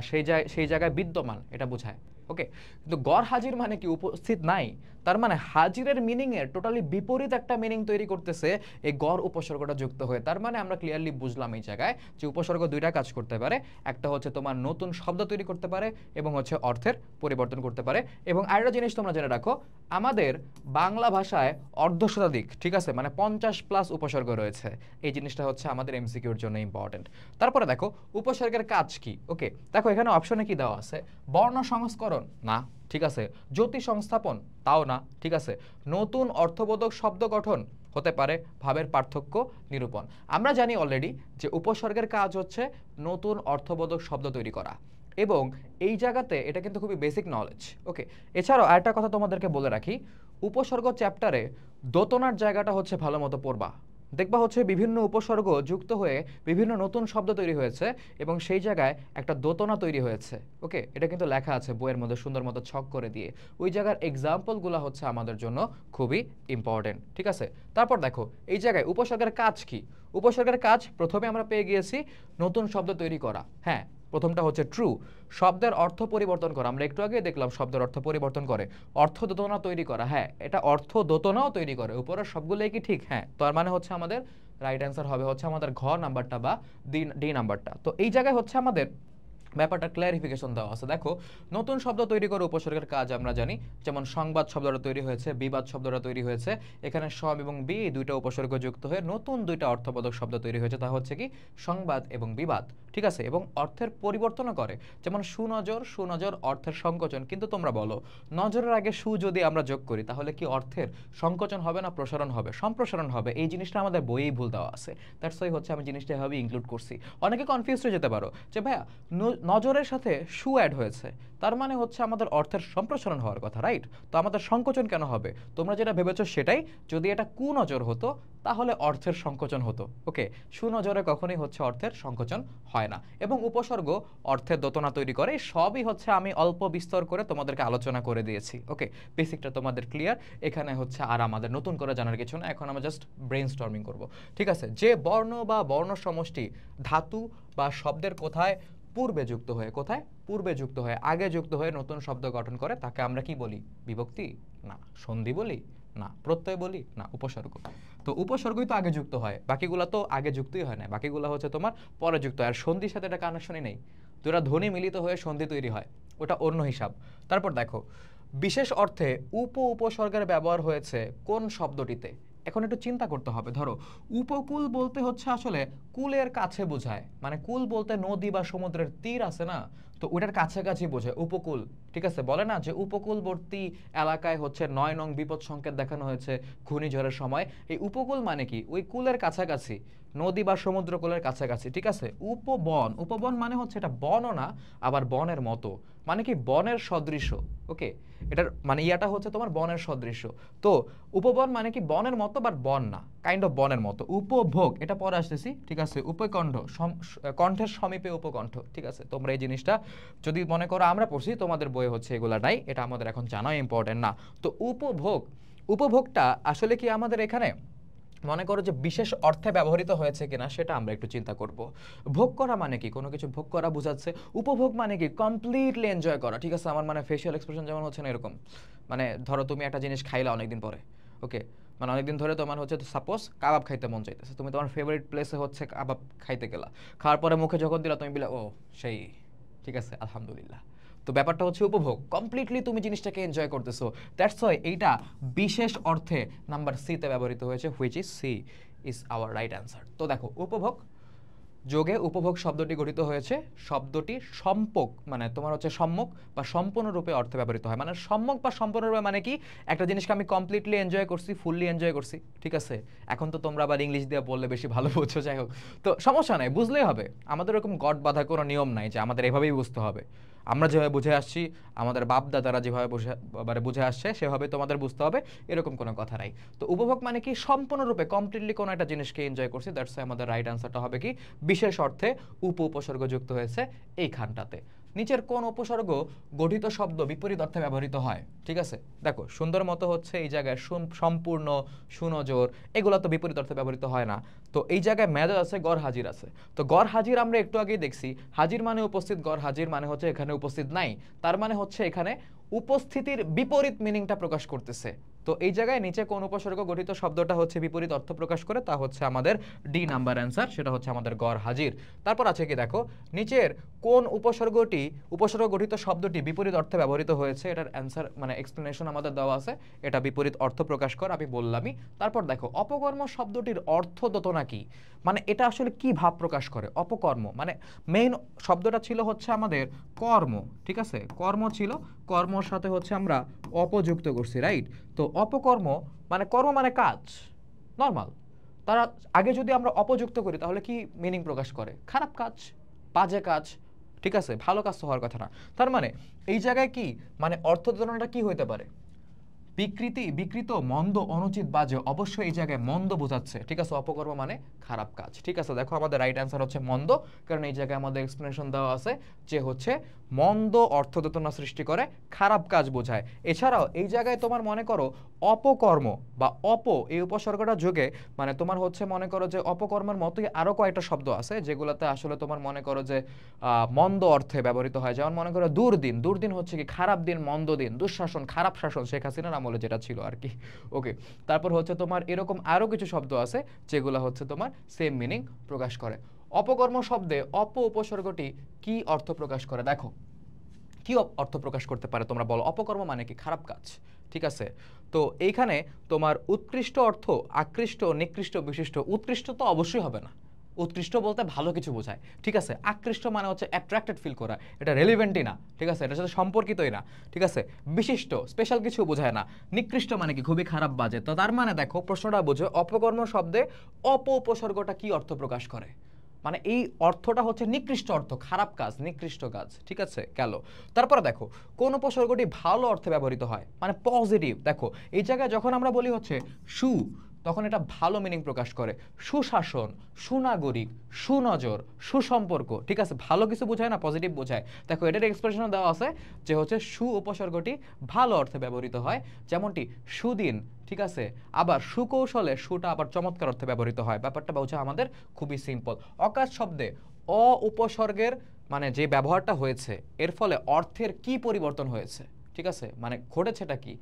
সেই জায়গায় বিদ্যমান, এটা বোঝায়। ওকে, কিন্তু গড় হাজির মানে কি উপস্থিত নাই। তার মানে হাজিরের মিনিং এর টোটালি বিপরীত একটা মিনিং তৈরি করতেছে এই গড় উপসর্গটা যুক্ত হয়ে। তার মানে আমরা ক্লিয়ারলি বুঝলাম এই জায়গায় যে উপসর্গ দুইটা কাজ করতে পারে। একটা হচ্ছে তোমার নতুন শব্দ তৈরি করতে পারে এবং হচ্ছে অর্থের পরিবর্তন করতে পারে। এবং আরেকটা জিনিস তোমরা জেনে রাখো, আমাদের বাংলা ভাষায় অর্ধশতাধিক, ঠিক আছে, মানে 50+ উপসর্গ রয়েছে। এই জিনিসটা হচ্ছে আমাদের এমসিকিউর জন্য ইম্পর্টেন্ট। তারপরে দেখো উপসর্গের কাজ কি। ওকে, দেখো এখানে অপশনে কি দেওয়া আছে, বর্ণ সংস্করণ না, ঠিক আছে, জ্যোতি সংস্থাপন তাও না, ঠিক আছে, নতুন অর্থবোধক শব্দ গঠন হতে পারে ভাবের পার্থক্য নিরূপণ। আমরা জানি অলরেডি যে উপসর্গের কাজ হচ্ছে নতুন অর্থবোধক শব্দ তৈরি করা, এবং এই জায়গাতে এটা কিন্তু খুবই বেসিক নলেজ। ওকে, এছাড়াও আরেকটা কথা তোমাদেরকে বলে রাখি, উপসর্গ চ্যাপ্টারে দোতনার জায়গাটা হচ্ছে ভালো মতো পড়বা। দেখবা হচ্ছে বিভিন্ন উপসর্গ যুক্ত হয়ে বিভিন্ন নতুন শব্দ তৈরি হয়েছে এবং সেই জায়গায় একটা দোতনা তৈরি হয়েছে। ওকে, এটা কিন্তু লেখা আছে বইয়ের মধ্যে সুন্দর মতো ছক করে দিয়ে। ওই জায়গার এক্সাম্পলগুলো হচ্ছে আমাদের জন্য খুবই ইম্পর্টেন্ট। ঠিক আছে, তারপর দেখো এই জায়গায় উপসর্গের কাজ কি। উপসর্গের কাজ প্রথমে আমরা পেয়ে গিয়েছি নতুন শব্দ তৈরি করা। হ্যাঁ, প্রথমটা হচ্ছে ট্রু, শব্দের অর্থ পরিবর্তন করা। আমরা একটু আগে দেখলাম শব্দের অর্থ পরিবর্তন করে, অর্থ দোতনা তৈরি করা। হ্যাঁ, এটা অর্থ দোতনাও তৈরি করে। উপরের সবগুলোই কি ঠিক? হ্যাঁ, তার মানে হচ্ছে আমাদের রাইট অ্যান্সার হবে হচ্ছে আমাদের ঘ নাম্বারটা বা ডি নাম্বারটা। তো এই জায়গায় হচ্ছে আমাদের ব্যাপারটা ক্ল্যারিফিকেশন দেওয়া আছে। দেখো, নতুন শব্দ তৈরি করে উপসর্গের কাজ আমরা জানি, যেমন সংবাদ শব্দটা তৈরি হয়েছে, বিবাদ শব্দটা তৈরি হয়েছে। এখানে সব এবং বি দুইটা উপসর্গ যুক্ত হয়ে নতুন দুইটা অর্থবোধক শব্দ তৈরি হয়েছে, তা হচ্ছে কি সংবাদ এবং বিবাদ। ঠিক আছে, এবং অর্থের পরিবর্তনও করে, যেমন সুনজর, সুনজর অর্থের সংকোচন। কিন্তু তোমরা বলো, নজরের আগে সু যদি আমরা যোগ করি তাহলে কি অর্থের সংকোচন হবে না প্রসারণ হবে? সম্প্রসারণ হবে। এই জিনিসটা আমাদের বইয়েই ভুল দেওয়া আছে, দ্যাটস ওয়াই হচ্ছে আমি জিনিসটা এভাবে ইনক্লুড করছি। অনেকে কনফিউজ হয়ে যেতে পারো যে ভাইয়া নজরের সাথে সু অ্যাড হয়েছে, তার মানে হচ্ছে আমাদের অর্থের সম্প্রসারণ হওয়ার কথা, রাইট? তো আমাদের সংকোচন কেন হবে? তোমরা যেটা ভেবেছো সেটাই। যদি এটা কুনজর হতো তাহলে অর্থের সংকোচন হতো। ওকে, সুনজরে কখনোই হচ্ছে অর্থের সংকোচন হয় না। এবং উপসর্গ অর্থের দোতনা তৈরি করে, সবই হচ্ছে আমি অল্প বিস্তর করে তোমাদেরকে আলোচনা করে দিয়েছি। ওকে, বেসিকটা তোমাদের ক্লিয়ার। এখানে হচ্ছে আর আমাদের নতুন করে জানার কিছু না, এখন আমরা জাস্ট ব্রেইন স্টর্মিং করবো। ঠিক আছে, যে বর্ণ বা বর্ণ সমষ্টি ধাতু বা শব্দের কোথায় পূর্বে যুক্ত হয়ে, কোথায় পূর্বে যুক্ত হয়ে, আগে যুক্ত হয়ে নতুন শব্দ গঠন করে, তাকে আমরা কি বলি? বিভক্তি? না। সন্ধি বলি? না। প্রত্যয় বলি? না। উপসর্গ। তো উপসর্গই তো আগে যুক্ত হয়, বাকিগুলো তো আগে যুক্তই হয় না, বাকিগুলো হচ্ছে তোমার পরে যুক্ত হয়। আর সন্ধির সাথে এটা কানেকশনই নেই, দুটা ধ্বনি মিলিত হয়ে সন্ধি তৈরি হয়, ওটা অন্য হিসাব। তারপর দেখো, বিশেষ অর্থে উপসর্গের ব্যবহার হয়েছে কোন শব্দটিতে? এখন একটু চিন্তা করতে হবে। ধরো, উপকূল বলতে হচ্ছে আসলে কুলের কাছে বোঝায়, মানে কুল বলতে নদী বা সমুদ্রের তীর আছে না, তো ওটার কাছাকাছি বোঝায় উপকূল। ঠিক আছে, বলে না যে উপকূলবর্তী এলাকায় হচ্ছে ৯ নং বিপদ সংকেত দেখানো হয়েছে ঘূর্ণিঝড়ের সময়। এই উপকূল মানে কি? ওই কুলের কাছাকাছি, নদী বা সমুদ্র কুলের কাছাকাছি। ঠিক আছে, উপবন, উপবন মানে হচ্ছে এটা বনও না আবার বনের মতো, মানে কি বনের সদৃশ্য। ওকে, এটার মানে ইয়াটা হচ্ছে তোমার বনের সদৃশ্য। তো উপবন মানে কি বনের মতো, বাট বন না, কাইন্ড অফ বনের মতো। উপভোগ, এটা পরে আসতেছি। ঠিক আছে, উপকণ্ঠ, কণ্ঠের সমীপে উপকণ্ঠ। ঠিক আছে, তোমরা এই জিনিসটা যদি মনে করো আমরা পড়ছি, তোমাদের বই হচ্ছে এগুলা নাই, এটা আমাদের এখন জানা ইম্পর্টেন্ট না। তো উপভোগ, উপভোগটা আসলে কি আমাদের এখানে মনে করো যে বিশেষ অর্থে ব্যবহৃত হয়েছে কিনা সেটা আমরা একটু চিন্তা করব। ভোগ করা মানে কি? কোনো কিছু ভোগ করা বোঝাচ্ছে। উপভোগ মানে কি? কমপ্লিটলি এনজয় করা। ঠিক আছে, আমার মানে ফেশিয়াল এক্সপ্রেশন যেমন হচ্ছে না এরকম, মানে ধরো তুমি একটা জিনিস খাইলা অনেকদিন পরে, ওকে, মানে অনেকদিন ধরে তোমার হচ্ছে সাপোজ কাবাব খাইতে মন চাইতেছে, তুমি তোমার ফেভারিট প্লেসে হচ্ছে কাবাব খাইতে গেলা, খাওয়ার পরে মুখে যখন দিলা তুমি বলে ও সেই, ঠিক আছে আলহামদুলিল্লাহ। তো ব্যাপারটা হচ্ছে উপভোগ, কমপ্লিটলি তুমি জিনিসটাকে এনজয় করতেছো, দ্যাটস ওয়াই এইটা বিশেষ অর্থে নাম্বার সি তে ব্যবহৃত হয়েছে, which is C is our right answer. তো দেখো, উপভোগ যোগে উপভোগ শব্দটি গঠিত হয়েছে, শব্দটি সম্পক মানে তোমার হচ্ছে সম্যক বা সম্পূর্ণরূপে অর্থে ব্যবহৃত হয়। মানে সম্যক বা সম্পূর্ণরূপে মানে কি? একটা জিনিসকে আমি কমপ্লিটলি এনজয় করছি, ফুললি এনজয় করছি। ঠিক আছে, এখন তো তোমরা আবার ইংলিশ দিয়ে বললে বেশি ভালো বুঝছো, যাই হোক, তো সমস্যা নাই, বুঝলেই হবে। আমাদের এরকম গড বাঁধা কোনো নিয়ম নাই যে আমাদের এভাবেই বুঝতে হবে। আমরা যেভাবে বুঝে আসছি, আমাদের বাপ দাদারা যেভাবে বুঝে আসছে সেভাবে তোমাদের বুঝতে হবে, এরকম কোনো কথা নাই। তো উপভোগ মানে কি? সম্পূর্ণরূপে কমপ্লিটলি কোনো একটা জিনিসকে এনজয় করছি, দ্যাটস ওয়াই আমাদের রাইট অ্যান্সারটা হবে কি? বিশেষ অর্থে উপসর্গ যুক্ত হয়েছে এইখানটাতে। নিচের কোন উপসর্গ গঠিত শব্দ বিপরীত অর্থে ব্যবহৃত হয়? ঠিক আছে, দেখো সুন্দর মতো হচ্ছে এই জায়গায় সম্পূর্ণ, সুনজর, এগুলো তো বিপরীত অর্থে ব্যবহৃত হয় না। তো এই জায়গায় মেজাজ আছে, গড় হাজির আছে। তো গড় হাজির আমরা একটু আগেই দেখছি, হাজির মানে উপস্থিত, গড় হাজির মানে হচ্ছে এখানে উপস্থিত নাই, তার মানে হচ্ছে এখানে উপস্থিতির বিপরীত মিনিংটা প্রকাশ করতেছে। তো এই জায়গায় নিচে কোন উপসর্গ গঠিত শব্দটা হচ্ছে বিপরীত অর্থ প্রকাশ করে, তা হচ্ছে আমাদের ডি নাম্বার অ্যান্সার, সেটা হচ্ছে আমাদের গড় হাজির। তারপর আছে কি দেখো, নিচের কোন উপসর্গ গঠিত শব্দটি বিপরীত অর্থে ব্যবহৃত হয়েছে, এটার অ্যান্সার মানে এক্সপ্লেনেশন আমাদের দেওয়া আছে, এটা বিপরীত অর্থ প্রকাশ করে, আমি বললামই। তারপর দেখো, অপকর্ম শব্দটির অর্থ দোতনা কি? মানে এটা আসলে কি ভাব প্রকাশ করে? অপকর্ম মানে মেইন শব্দটা ছিল হচ্ছে আমাদের কর্ম। ঠিক আছে, কর্ম ছিল, কর্মর সাথে হচ্ছে আমরা অপযুক্ত করছি, রাইট? তো অপকর্ম মানে কর্ম মানে কাজ, নর্মাল। তারা আগে যদি আমরা অপযুক্ত করি তাহলে কি মিনিং প্রকাশ করে? খারাপ কাজ, বাজে কাজ, ঠিক আছে, ভালো কাজ তো হওয়ার কথা না। তার মানে এই জায়গায় কি মানে অর্থ কি হইতে পারে? বিকৃত, মন্দ, অনুচিত, বাজে, অবশ্যই এই জায়গায় মন্দ বোঝাচ্ছে, ঠিক আছে। অপকর্ম মানে খারাপ কাজ, ঠিক আছে। দেখো আমাদের রাইট অ্যান্সার হচ্ছে মন্দ, কারণ এই জায়গায় আমাদের এক্সপ্লেনেশন দেওয়া আছে যে হচ্ছে মন্দ অর্থদোতনা সৃষ্টি করে, খারাপ কাজ বোঝায়। এছাড়াও এই জায়গায় তোমার মনে করো অপকর্ম বা এই উপসর্গটা যোগে মানে তোমার হচ্ছে মনে করো যে অপকর্মের মতোই আরো কয়েকটা শব্দ আছে যেগুলোতে আসলে তোমার মনে করো যে মন্দ অর্থে ব্যবহৃত হয়। যেমন মনে করো দুর্দিন হচ্ছে কি খারাপ দিন, মন্দ দিন, দুঃশাসন, খারাপ শাসন, শেখ হাসিনার আমলে যেটা ছিল আর কি। ওকে, তারপর হচ্ছে তোমার এরকম আরো কিছু শব্দ আছে যেগুলো হচ্ছে তোমার সেম মিনিং প্রকাশ করে। অপকর্ম শব্দে উপসর্গটি কি অর্থ প্রকাশ করে? দেখো কি অর্থ প্রকাশ করতে পারে তোমরা বলো। অপকর্ম মানে কি? খারাপ কাজ, ঠিক আছে। তো এইখানে তোমার উৎকৃষ্ট অর্থ আকৃষ্ট, নিকৃষ্ট, বিশিষ্ট। উৎকৃষ্ট তো অবশ্যই হবে না, উৎকৃষ্ট বলতে ভালো কিছু বোঝায়, ঠিক আছে। আকৃষ্ট মানে হচ্ছে অ্যাট্রাক্টেড ফিল করা, এটা রেলিভেন্টই না, ঠিক আছে, এটার সাথে সম্পর্কিতই না, ঠিক আছে। বিশিষ্ট স্পেশাল কিছু বোঝায় না। নিকৃষ্ট মানে কি? খুবই খারাপ, বাজে। তো তার মানে দেখো প্রশ্নটা বোঝো, অপকর্ম শব্দে উপসর্গটা কি অর্থ প্রকাশ করে? মানে এই অর্থটা হচ্ছে নিকৃষ্ট অর্থ, খারাপ কাজ, নিকৃষ্ট কাজ, ঠিক আছে, গেল। তারপরে দেখো কোন উপসর্গটি ভালো অর্থে ব্যবহৃত হয়, মানে পজিটিভ। দেখো এই জায়গায় যখন আমরা বলি হচ্ছে তখন এটা ভালো মিনিং প্রকাশ করে। সুশাসন, সুনাগরিক, সুনজর, সুসম্পর্ক, ঠিক আছে, ভালো কিছু বোঝায় না, পজিটিভ বোঝায়। দেখো এটার এক্সপ্রেশন দেওয়া আছে যে হচ্ছে উপসর্গটি ভালো অর্থে ব্যবহৃত হয়, যেমনটি সুদিন, ঠিক আছে। আবার সুকৌশলে, সুটা আবার চমৎকার অর্থে ব্যবহৃত হয়। ব্যাপারটা বোঝা আমাদের খুবই সিম্পল। অকাজ শব্দে উপসর্গের মানে যে ব্যবহারটা হয়েছে এর ফলে অর্থের কি পরিবর্তন হয়েছে, ঠিক আছে, মানে ঘটেছেটা কি?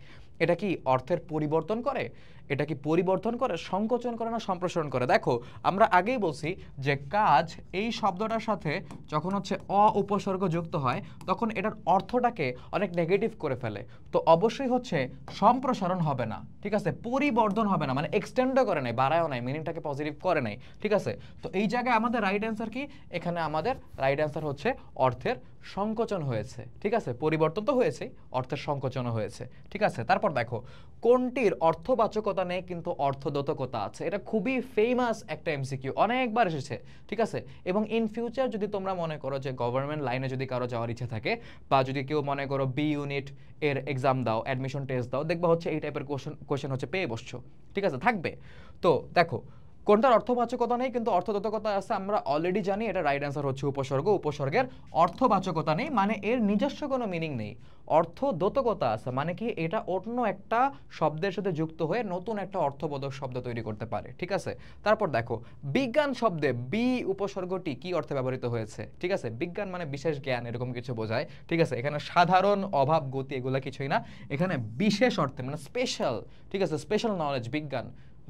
এটা কি অর্থের পরিবর্তন করে? এটা কি পরিবর্তন করে, সংকোচন করে, না সম্প্রসারণ করে? দেখো আমরা আগেই বলছি যে কাজ এই শব্দটার সাথে যখন হচ্ছে উপসর্গ যুক্ত হয় তখন এটার অর্থটাকে অনেক নেগেটিভ করে ফেলে। তো অবশ্যই হচ্ছে সম্প্রসারণ হবে না, ঠিক আছে, পরিবর্ধন হবে না, মানে এক্সটেন্ডও করে নাই, বাড়ায়ও নাই, মিনিংটাকে পজিটিভ করে নাই, ঠিক আছে। তো এই জায়গায় আমাদের রাইট অ্যান্সার কি? এখানে আমাদের রাইট অ্যান্সার হচ্ছে অর্থের সংকোচন হয়েছে, ঠিক আছে। পরিবর্তন তো হয়েছে, অর্থের সংকোচনও হয়েছে, ঠিক আছে। তারপর দেখো কোনটির অর্থবাচকতা নেই কিন্তু অর্থদোতকতা আছে। এটা খুবই ফেমাস একটা এমসিকিউ, অনেকবার এসেছে, ঠিক আছে। এবং ইন ফিউচার যদি তোমরা মনে করো যে গভর্নমেন্ট লাইনে যদি কারো যাওয়ার ইচ্ছা থাকে বা যদি কেউ মনে করো বি ইউনিট এর এক্সাম দাও, অ্যাডমিশন টেস্ট দাও, দেখবা হচ্ছে এই টাইপের কোশ্চেন হচ্ছে পেয়ে বসছো, ঠিক আছে, থাকবে। তো দেখো কোনটার অর্থবাচকতা নেই কিন্তু অর্থদোতকতা আছে, আমরা অলরেডি জানি এটা রাইট অ্যান্সার হচ্ছে উপসর্গ। উপসর্গের অর্থবাচকতা নেই মানে এর নিজস্ব কোনো মিনিং নেই। অর্থদোতকতা আছে মানে কি এটা অন্য একটা শব্দের সাথে যুক্ত হয়ে নতুন একটা অর্থবোধক শব্দ তৈরি করতে পারে, ঠিক আছে। তারপর দেখো বিজ্ঞান শব্দে উপসর্গটি কি অর্থে ব্যবহৃত হয়েছে, ঠিক আছে। বিজ্ঞান মানে বিশেষ জ্ঞান এরকম কিছু বোঝায়, ঠিক আছে। এখানে সাধারণ, অভাব, গতি এগুলো কিছুই না, এখানে বিশেষ অর্থে মানে স্পেশাল, ঠিক আছে, স্পেশাল নলেজ।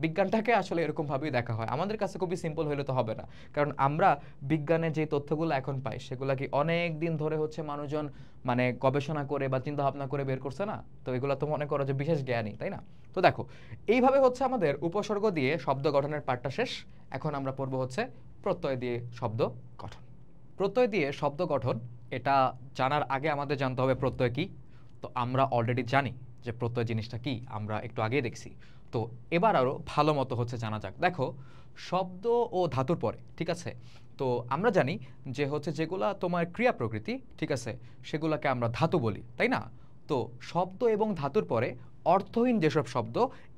বিজ্ঞানটাকে আসলে এরকম ভাবেই দেখা হয়। আমাদের কাছে খুবই সিম্পল হলে তো হবে না, কারণ আমরা বিজ্ঞানের যে তথ্যগুলো এখন পাই সেগুলো কি অনেক দিন ধরে হচ্ছে মানুষজন মানে গবেষণা করে বা চিন্তা ভাবনা করে বের করছে না। তো এগুলো তো মনে করো যে বিশেষ জ্ঞানই, তাই না? তো দেখো এইভাবে হচ্ছে আমাদের উপসর্গ দিয়ে শব্দ গঠনের পার্টটা শেষ। এখন আমরা পড়বো হচ্ছে প্রত্যয় দিয়ে শব্দ গঠন। প্রত্যয় দিয়ে শব্দ গঠন এটা জানার আগে আমাদের জানতে হবে প্রত্যয় কি। তো আমরা অলরেডি জানি যে প্রত্যয় জিনিসটা কি, আমরা একটু আগেই দেখছি। তো এবার আরও ভালো মতো হচ্ছে জানা যাক। দেখো শব্দ ও ধাতুর পরে, ঠিক আছে, তো আমরা জানি যে হচ্ছে যেগুলা তোমার ক্রিয়া প্রকৃতি, ঠিক আছে, সেগুলোকে আমরা ধাতু বলি, তাই না? তো শব্দ এবং ধাতুর পরে অর্থহীন যেসব শব্দ,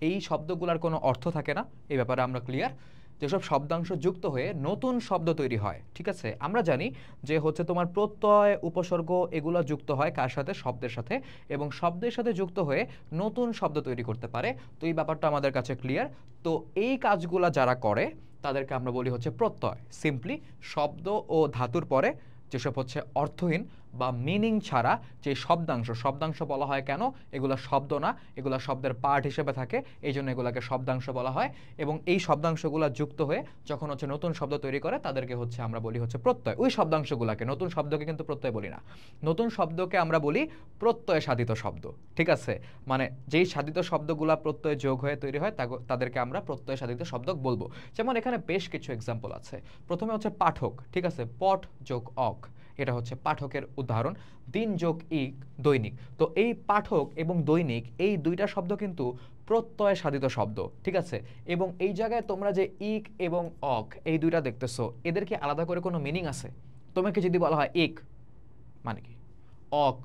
এই শব্দগুলোর কোনো অর্থ থাকে না, এই ব্যাপারে আমরা ক্লিয়ার। যেসব শব্দাংশ যুক্ত হয়ে নতুন শব্দ তৈরি হয়, ঠিক আছে, আমরা জানি যে হচ্ছে তোমার প্রত্যয়, উপসর্গ এগুলো যুক্ত হয় কার সাথে? শব্দের সাথে, এবং শব্দের সাথে যুক্ত হয়ে নতুন শব্দ তৈরি করতে পারে। তো এই ব্যাপারটা আমাদের কাছে ক্লিয়ার। তো এই কাজগুলা যারা করে তাদেরকে আমরা বলি হচ্ছে প্রত্যয়। সিম্পলি শব্দ ও ধাতুর পরে যেসব হচ্ছে অর্থহীন বা মিনিং ছাড়া যে শব্দাংশ বলা হয় কেন? এগুলো শব্দ না, এগুলো শব্দের পার্ট হিসেবে থাকে, এই জন্য এগুলোকে শব্দাংশ বলা হয়। এবং এই শব্দাংশগুলো যুক্ত হয়ে যখন হচ্ছে নতুন শব্দ তৈরি করে তাদেরকে হচ্ছে আমরা বলি হচ্ছে প্রত্যয়। ওই শব্দাংশগুলোকে, নতুন শব্দকে কিন্তু প্রত্যয় বলি না, নতুন শব্দকে আমরা বলি প্রত্যয় সাধিত শব্দ, ঠিক আছে। মানে যেই সাধিত শব্দগুলা প্রত্যয় যোগ হয়ে তৈরি হয় তাদেরকে আমরা প্রত্যয় সাধিত শব্দ বলবো। যেমন এখানে বেশ কিছু এক্সাম্পল আছে। প্রথমে হচ্ছে পাঠক, ঠিক আছে, পট যোগ অক, এটা হচ্ছে পাঠকের উদাহরণ। দিন যোগ ইক দৈনিক। তো এই পাঠক এবং দৈনিক এই দুইটা শব্দ কিন্তু প্রত্যয় সাধিত শব্দ, ঠিক আছে। এবং এই জায়গায় তোমরা যে ইক এবং অক এই দুইটা দেখতেছো, এদের কি আলাদা করে কোনো মিনিং আছে? তোমাকে যদি বলা হয় ইক মানে কি, অক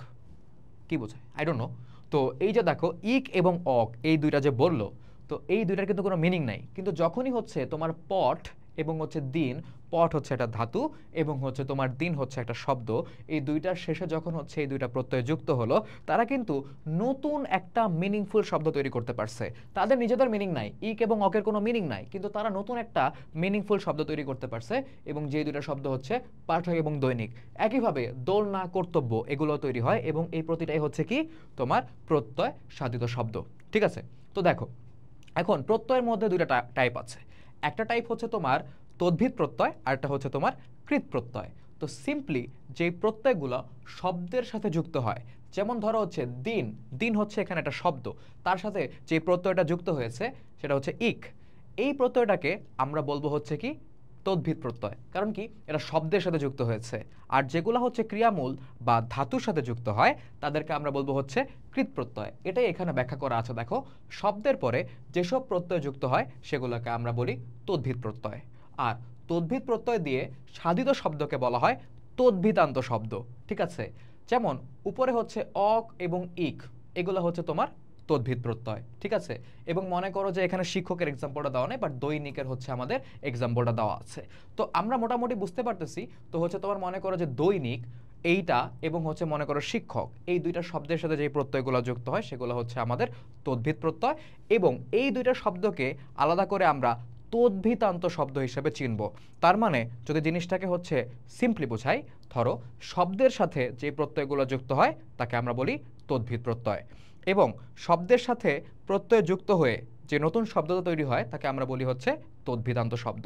কি বোঝায়, আই ডোন্ট নো। তো এই যে দেখো ইক এবং অক এই দুইটা যে বললো, তো এই দুইটার কিন্তু কোনো মিনিং নাই। কিন্তু যখনই হচ্ছে তোমার পট এবং হচ্ছে দিন, পট হচ্ছে একটা ধাতু এবং হচ্ছে তোমার দিন হচ্ছে একটা শব্দ, এই দুইটার শেষে যখন হচ্ছে এই দুইটা প্রত্যয় যুক্ত হলো, তারা কিন্তু নতুন একটা মিনিংফুল শব্দ তৈরি করতে পারছে। তাদের নিজেদের মিনিং নাই, ইক এবং অকের কোনো মিনিং নাই, কিন্তু তারা নতুন একটা মিনিংফুল শব্দ তৈরি করতে পারছে। এবং যে দুইটা শব্দ হচ্ছে পাঠক এবং দৈনিক। একইভাবে দোলনা, কর্তব্য এগুলো তৈরি হয় এবং এই প্রতিটাই হচ্ছে কি তোমার প্রত্যয় সাধিত শব্দ, ঠিক আছে। তো দেখো এখন প্রত্যয়ের মধ্যে দুইটা টাইপ আছে। একটা টাইপ হচ্ছে তোমার তদ্ভিদ প্রত্যয়, আর একটা হচ্ছে তোমার কৃত প্রত্যয়। তো সিম্পলি যে প্রত্যয়গুলো শব্দের সাথে যুক্ত হয়, যেমন ধরো হচ্ছে দিন, দিন হচ্ছে এখানে একটা শব্দ, তার সাথে যে প্রত্যয়টা যুক্ত হয়েছে সেটা হচ্ছে ইক। এই প্রত্যয়টাকে আমরা বলবো হচ্ছে কি তদ্ভিদ প্রত্যয়, কারণ কি এটা শব্দের সাথে যুক্ত হয়েছে। আর যেগুলো হচ্ছে ক্রিয়ামূল বা ধাতুর সাথে যুক্ত হয় তাদেরকে আমরা বলবো হচ্ছে কৃত প্রত্যয়। এটাই এখানে ব্যাখ্যা করা আছে। দেখো শব্দের পরে যেসব প্রত্যয় যুক্ত হয় সেগুলোকে আমরা বলি তদ্ভিদ প্রত্যয়। আর তদ্ভিদ প্রত্যয় দিয়ে সাধিত শব্দকে বলা হয় তদ্ভিদান্ত শব্দ, ঠিক আছে। যেমন উপরে হচ্ছে অক এবং ইক, এগুলো হচ্ছে তোমার তদ্ভিদ প্রত্যয়, ঠিক আছে। এবং মনে করো যে এখানে শিক্ষকের এক্সাম্পলটা দেওয়া নেই, বাট দৈনিকের হচ্ছে আমাদের এক্সাম্পলটা দেওয়া আছে। তো আমরা মোটামুটি বুঝতে পারতেছি। তো হচ্ছে তোমার মনে করো যে দৈনিক এইটা এবং হচ্ছে মনে করো শিক্ষক, এই দুইটা শব্দের সাথে যে প্রত্যয়গুলো যুক্ত হয় সেগুলো হচ্ছে আমাদের তদ্ভিদ প্রত্যয়। এবং এই দুইটা শব্দকে আলাদা করে আমরা তদ্ভিদান্ত শব্দ হিসেবে চিনব। তার মানে যদি জিনিসটাকে হচ্ছে সিম্পলি বোঝাই, ধরো শব্দের সাথে যে প্রত্যয়গুলো যুক্ত হয় তাকে আমরা বলি তদ্ভিদ প্রত্যয়, এবং শব্দের সাথে প্রত্যয় যুক্ত হয়ে যে নতুন শব্দটা তৈরি হয় তাকে আমরা বলি হচ্ছে তদ্ভিদান্ত শব্দ।